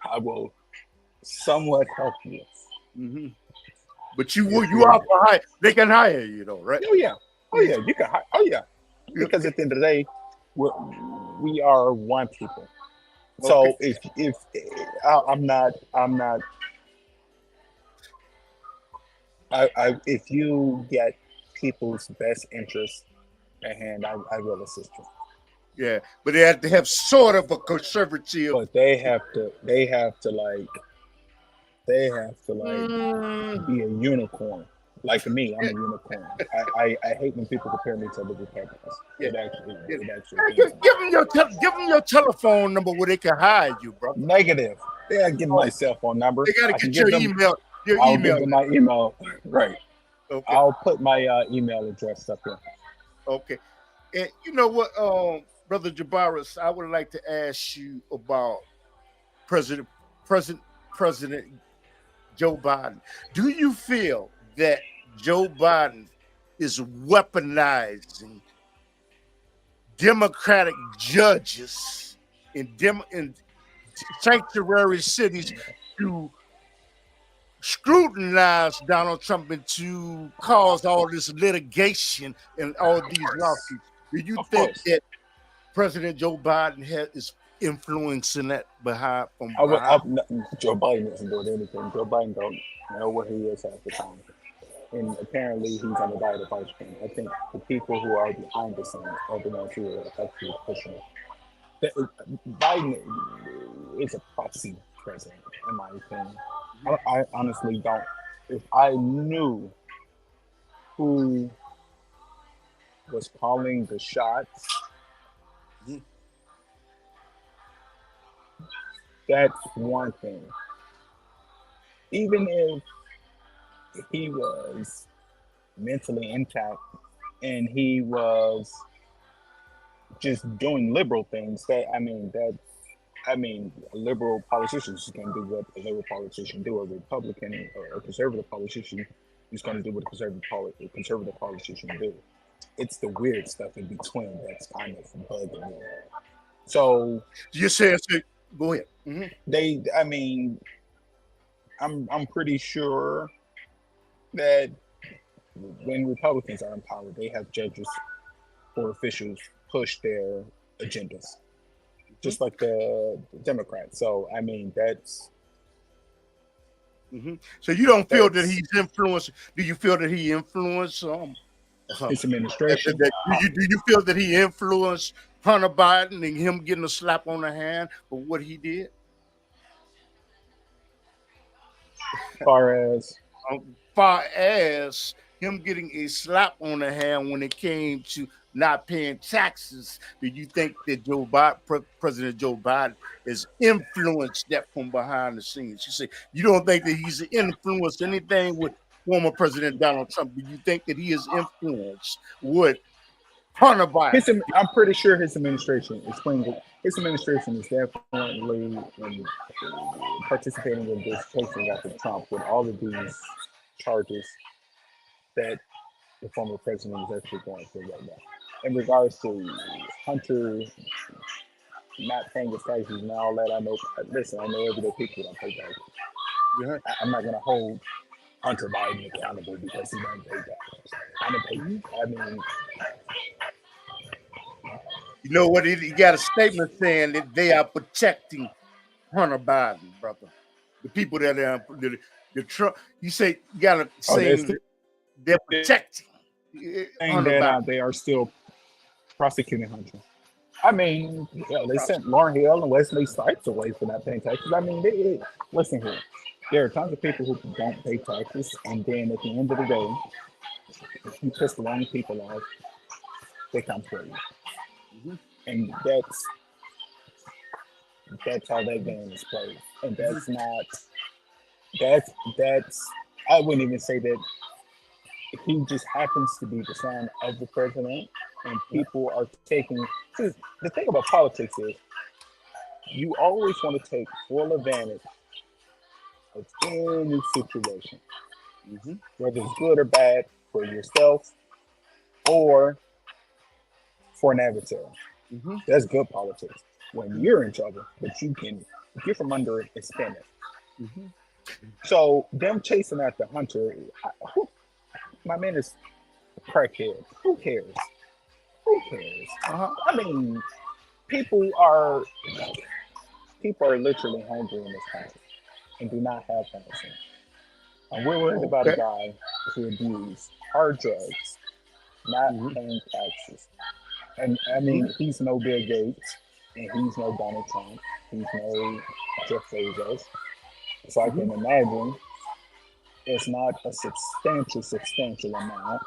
I will somewhat help you. Mm-hmm. But you are for hire. They can hire you though, right? Oh yeah, you can. Oh yeah, because at the end of the day, we are one people. Okay. So if I'm not if you get people's best interests at hand, I will assist you. Yeah, but they have to have sort of a conservative. But they have to Mm, be a unicorn. Like me, I'm a unicorn. I hate when people compare me to other Republicans. yeah, yeah. It actually Hey, pains me. give them your telephone number where they can hire you, brother. Negative. Yeah, I give Oh, my cell phone number. they gotta I can get give your them. email. Your I'll give email. them my email. Right. Okay, I'll put my email address up here. okay. And you know what, brother Jabaris, I would like to ask you about President President President Joe Biden. Do you feel that Joe Biden is weaponizing Democratic judges in sanctuary cities to scrutinize Donald Trump and to cause all this litigation and all these lawsuits? Do you Of think course. that President Joe Biden is influencing that from I would. behind? Joe Biden isn't doing anything. Joe Biden don't know where he is half the time, and apparently he's on the diet of ice cream. I think the people who are behind the scenes are the ones who are actually pushing it. Biden is a proxy president, in my opinion. I honestly don't. If I knew who was calling the shots, Mhm. that's one thing. Even if he was mentally intact and he was just doing liberal things, a liberal politician is going to do what a liberal politician do. A Republican or a conservative politician is going to do what a conservative politician do. It's the weird stuff in between that's kind of bugging me. So You said, go ahead. they, I mean, I'm pretty sure that when Republicans are in power, they have judges or officials push their agendas, Mhm. just like the Democrats. So I mean, So you don't feel that that's he's influenced? Do you feel that he influenced his administration. do you feel that he influenced Hunter Biden and him getting a slap on the hand for what he did? As far as Far as him getting a slap on the hand when it came to not paying taxes, do you think that President Joe Biden has influenced that from behind the scenes? You say you don't think that he's influenced anything with former President Donald Trump. Do you think that he has influenced what Hunter Biden? I'm pretty sure his administration explained it. His administration is definitely participating in this case against Trump with all of these charges that the former president is actually going through right now. In regards to Hunter not paying his taxes and all that, I know. Listen, I know everyday people don't pay taxes. Yeah. I'm not going to hold Hunter Biden accountable because he doesn't pay taxes. I don't pay. I mean, You know what? He got a statement saying that they are protecting Hunter Biden, brother. The people that are the Trump. You say you got to oh, they're saying still that they're protecting saying Hunter that Biden. they are still prosecuting Hunter. I mean, yeah, they sent Lauren Hill and Wesley Snipes away for not paying taxes. I mean, listen here. There are tons of people who don't pay taxes, and then at the end of the day, if you piss the wrong people off, they come for you. Mhm, And that's how that game is played. And mhm. that's not that's I wouldn't even say that he just happens to be the son of the president, and people are taking. See, the thing about politics is you always want to take full advantage of any situation, Mhm, whether it's good or bad for yourself or for an adversary. mhm, That's good politics. When you're in trouble, but you can get from under it and spin it. mhm. So them chasing after Hunter, my man is a crackhead. Who cares? Who cares? Uh-huh. I mean, people are people are literally hungry in this country and do not have housing. And we're worried about a Okay. guy who abused hard drugs, not Mm-hmm. paying taxes. And I Mm-hmm. mean, he's no Bill Gates, and he's no Donald Trump. He's no Jeff Bezos. So I Mm-hmm. can imagine it's not a substantial amount.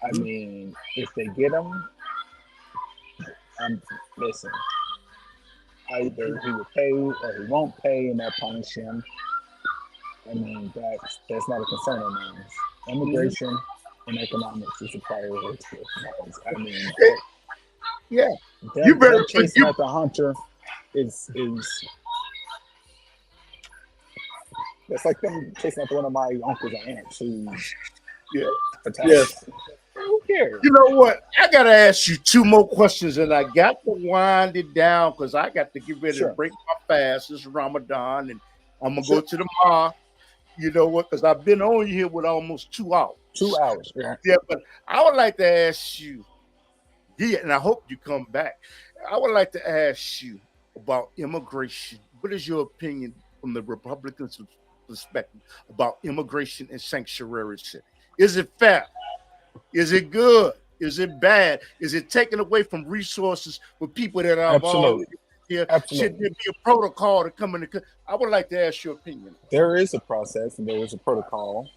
I Mm-hmm. mean, if they get him, listen, either he will pay or he won't pay, and they'll punish him. I mean, that's not a concern of mine. Mm-hmm. Immigration and economics is a priority. I mean, Yeah, you them better chasing you after Hunter is it's like them chasing after one of my uncles and aunts who's yeah. for Yes. tax. Who cares? You know what? I gotta ask you two more questions, and I got to wind it down because I got to get ready to Sure, break my fast. It's Ramadan, and I'm gonna go sure. to the mosque. You know what? Because I've been on here with almost 2 hours. 2 hours. Yeah. Yeah, but I would like to ask you, yeah, and I hope you come back. I would like to ask you about immigration. What is your opinion from the Republicans' perspective about immigration and sanctuary city? Is it fair? Is it good? Is it bad? Is it taken away from resources for people that have already Absolutely. here? Should Absolutely. there be a protocol to come in? I would like to ask your opinion. There is a process and there is a protocol,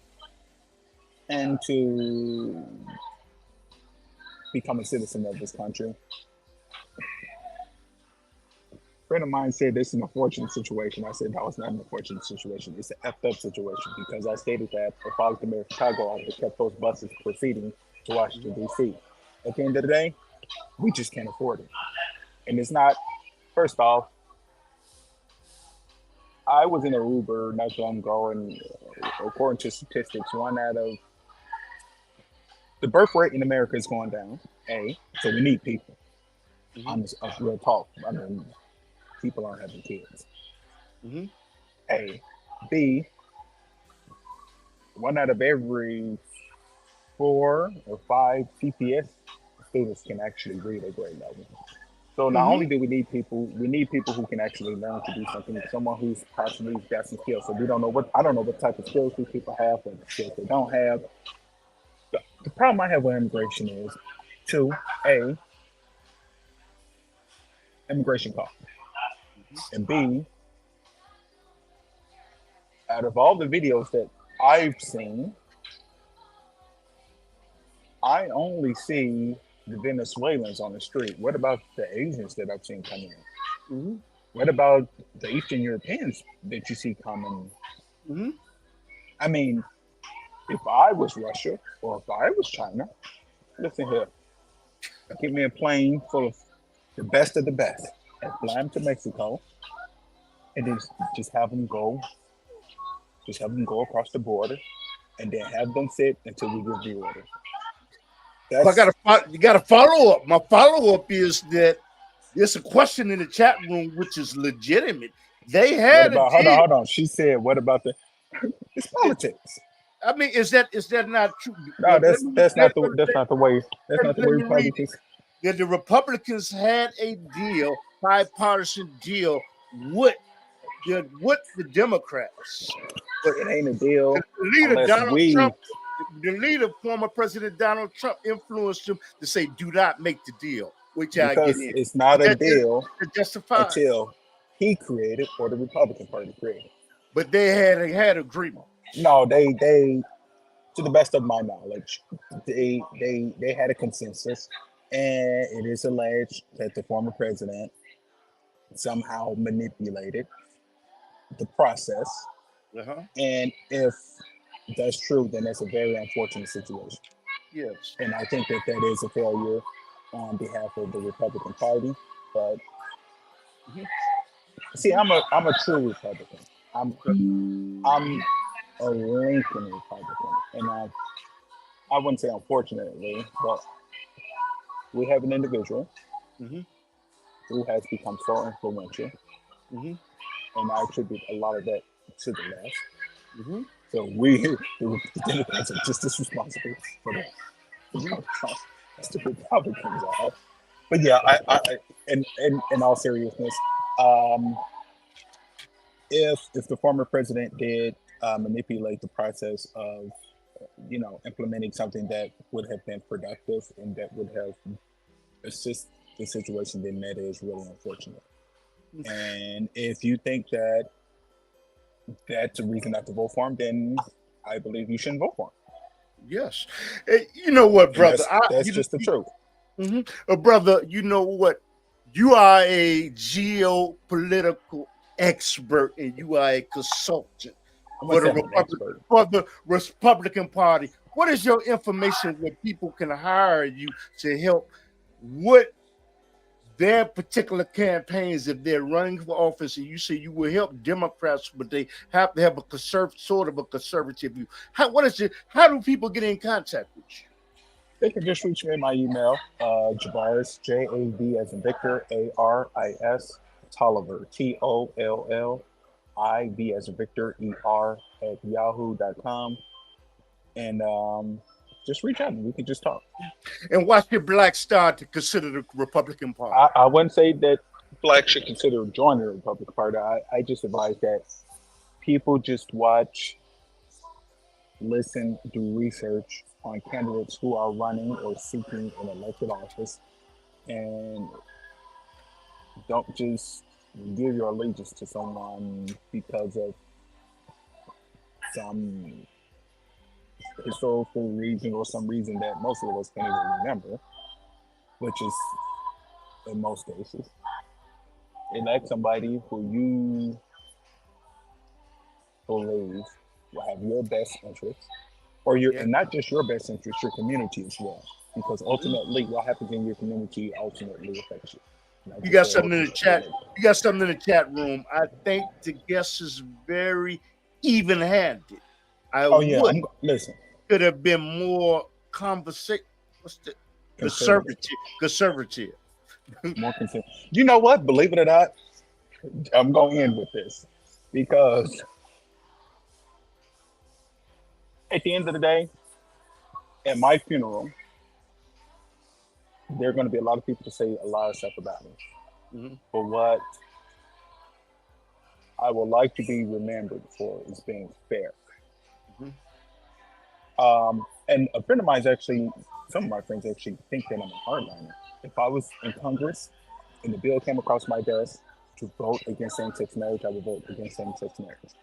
and to become a citizen of this country. A friend of mine said this is an unfortunate situation. I said, no, it's not an unfortunate situation. It's an effed up situation because I stated that if I was the mayor of Chicago, I would have kept those buses proceeding to Mhm. Washington, D.C. At the end of the day, we just can't afford it. And it's not, first off, I was in a Uber not so long ago, and according to statistics, one out of the birth rate in America is going down. A, so we need people. Mhm. I'm just a real talk. I mean, people aren't having kids. Mhm. A, B, one out of every 4 or 5 PPS students can actually read a grade level. So not Mhm. only do we need people who can actually learn to do something. Someone who's possibly got some skills. So we don't know what I don't know what type of skills these people have, what skills they don't have. The problem I have with immigration is, two, A, immigration costs, Mhm. and B, out of all the videos that I've seen, I only see the Venezuelans on the street. What about the Asians that I've seen coming in? Mhm. What about the Eastern Europeans that you see coming? Mhm. I mean, if I was Russia or if I was China, listen here, give me a plane full of the best of the best and fly them to Mexico and then just have them go, just have them go across the border and then have them sit until we give the order. But That's you got to follow up. My follow up is that there's a question in the chat room which is legitimate. They what had a about, deal. hold on. She said, what about the, it's politics. I mean, is that not true? No, Let me that's not the way, that's not the let way me read it. Republicans, That the Republicans had a deal, bipartisan deal with the Democrats, but it ain't a deal the leader unless Donald Trump, we, the leader former President Donald Trump influenced him to say, "Do not make the deal. Wait till I get because in." it's not a deal To justify, until he created or the Republican Party created. but they had agreement. No, to the best of my knowledge, they had a consensus, and it is alleged that the former president somehow manipulated the process. Uh-huh. And if that's true, then that's a very unfortunate situation. Yes. And I think that that is a failure on behalf of the Republican Party. But Mhm. see, I'm a true Republican. I'm Okay. I'm a Lincoln Republican, and I wouldn't say unfortunately, but we have an individual Hmm. who has become so influential, Hmm. and I attribute a lot of that to the left. Mm-hmm. So we, the Democrats, are just as responsible for the as the Republicans are. But yeah, in all seriousness, um, if the former president did manipulate the process of implementing something that would have been productive and that would have assist the situation, then that is really unfortunate. And if you think that that's a reason not to vote for him, then I believe you shouldn't vote for him. Yes. You know what, And brother? that's just the truth. Brother, you know what? You are a geopolitical expert and you are a consultant I'm for gonna the say I'm an expert. Republican Party. What is your information where people can hire you to help what their particular campaigns if they're running for office, and you say you will help Democrats, but they have to have a sort of a conservative view. How do people get in contact with you? They can just reach me in my email, Javaris, JAV as in Victor, ARIS, Tolliver, TOLLIV as in Victor, ER at yahoo.com. And just reach out and we can just talk. And what's your black star to consider the Republican Party? I wouldn't say that blacks should consider joining the Republican Party. I just advise that people just watch, listen, do research on candidates who are running or seeking an elected office, and don't just give your allegiance to someone because of some historical reason or some reason that most of us can't even remember, which is in most cases. Elect somebody who you believe will have your best interests, or your and not just your best interest, your community as well. Because ultimately, what happens in your community ultimately affects you. You got something in the chat. You got something in the chat room. I think the guest is very even-handed. Listen. Could have been more conservative. More conservative. You know what? Believe it or not, I'm going in with this because at the end of the day, at my funeral, there are going to be a lot of people to say a lot of stuff about me. But what I would like to be remembered for is being fair. And a friend of mine some of my friends actually think that I'm a hardliner. If I was in Congress and the bill came across my desk to vote against same-sex marriage, I would vote against same-sex marriage.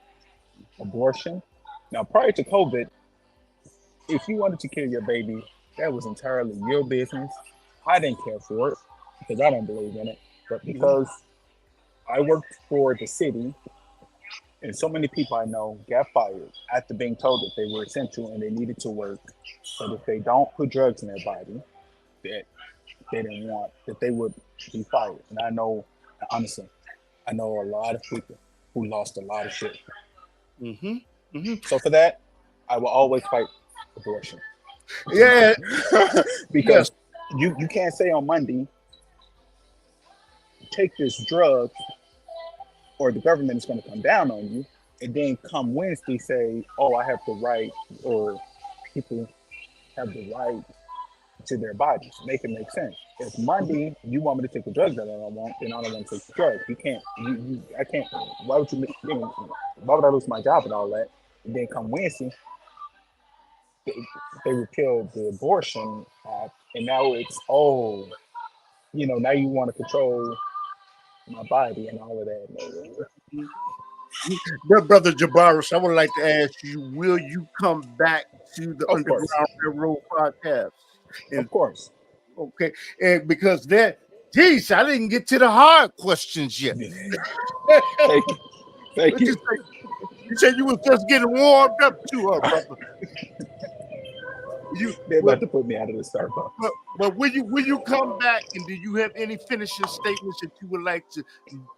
Abortion. Now, prior to COVID, if you wanted to kill your baby, that was entirely your business. I didn't care for it because I don't believe in it. But because I worked for the city, and so many people I know got fired after being told that they were essential and they needed to work, but if they don't put drugs in their body, that they didn't want, that they would be fired. And honestly, I know a lot of people who lost a lot of shit. So for that, I will always fight abortion. Yeah. Because you can't say on Monday, take this drug or the government is going to come down on you, and then come Wednesday say, oh, I have the right, or people have the right to their bodies. Make it make sense. If Monday you want me to take the drugs that I don't want, then I don't want to take the drugs. You can't. I can't. Why would you? Why would I lose my job and all that? And then come Wednesday, they repeal the abortion act, and now it's now you want to control my body and all of that. Brother Jabaris, I would like to ask you, will you come back to the Underground Railroad podcast? Of course. Okay. And because I didn't get to the hard questions yet. Thank you. You said you was just getting warmed up to her, brother. They're about to put me out of the Starbucks. But will you come back, and do you have any finishing statements that you would like to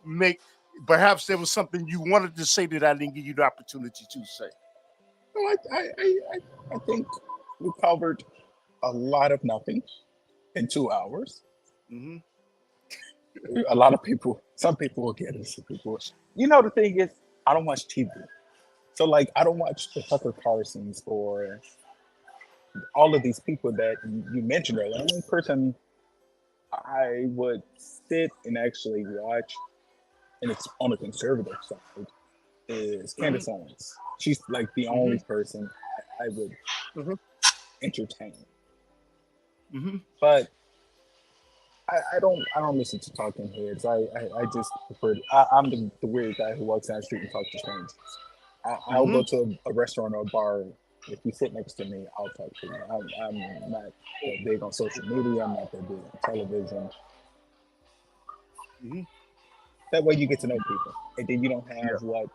make? Perhaps there was something you wanted to say that I didn't give you the opportunity to say. No, I think we covered a lot of nothing in 2 hours. A lot of people, some people will get it. Some people, the thing is, I don't watch TV. So like I don't watch the Tucker Carlsons or all of these people that you mentioned earlier. The only person I would sit and actually watch, and it's on the conservative side, is Candace Owens. She's like the only person I would entertain. But I don't listen to talking heads. I just prefer. I'm the weird guy who walks down the street and talks to strangers. I'll go to a restaurant or a bar. If you sit next to me, I'll talk to you. I'm not that big on social media. I'm not that big on television. That way you get to know people, and then you don't have what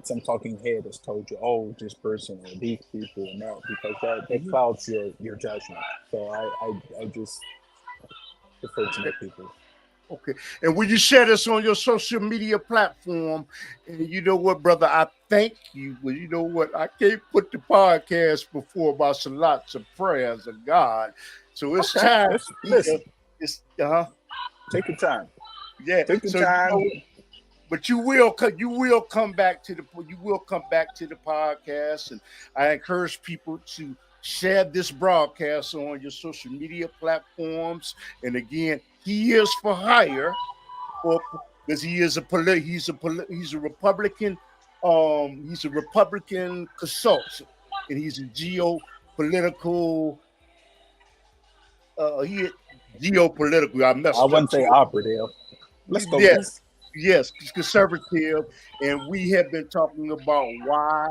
some talking head has told you. Oh, this person or these people, and that, because that clouds your judgment. So I just prefer to know people. Okay. And when you share this on your social media platform, and you know what, brother, I thank you. Well, you know what, I can't put the podcast before my lots of prayers of God. So it's time. Listen. It's Take your time. Yeah. Take your so time. You know, but you will come back to the podcast, and I encourage people to share this broadcast on your social media platforms. And again, he is for hire, because he's a Republican. He's a Republican consultant, and he's a geopolitical. Geopolitical. I wouldn't say operative. Let's go. Yes, conservative, and we have been talking about why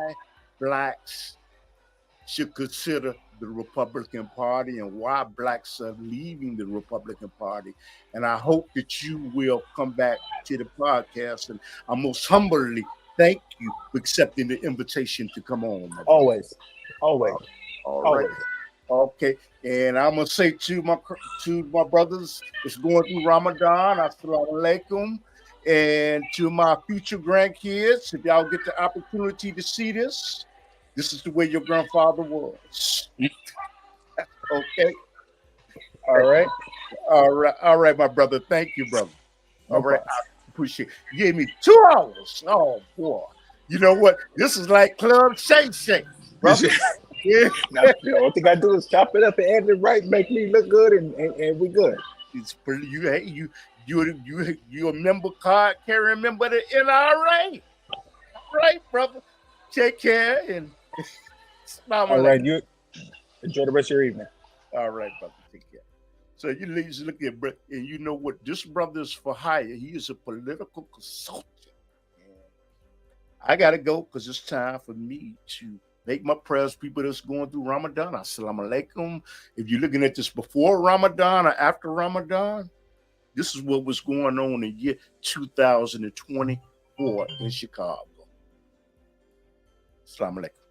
blacks should consider the Republican Party and why blacks are leaving the Republican Party. And I hope that you will come back to the podcast, and I most humbly thank you for accepting the invitation to come on. Always. All right. Okay, and I'm gonna say to my brothers, it's going through Ramadan. Assalamu alaikum. And to my future grandkids, if y'all get the opportunity to see this, this is the way your grandfather was. Okay. All right, my brother. Thank you, brother. All right, I appreciate it. You gave me 2 hours. Oh boy. You know what? This is like Club Shake, brother. Yeah. Now, the only thing I do is chop it up and edit it right, make me look good, and we good. It's pretty. You a member card carrying member of the NRA. All right, brother. Take care and all right. You enjoy the rest of your evening. All right, brother. Take care. So you look at and you know what? This brother is for hire. He is a political consultant. I gotta go because it's time for me to make my prayers. People that's going through Ramadan. Assalamu alaikum. If you're looking at this before Ramadan or after Ramadan, this is what was going on in year 2024 in Chicago. Assalamu alaikum.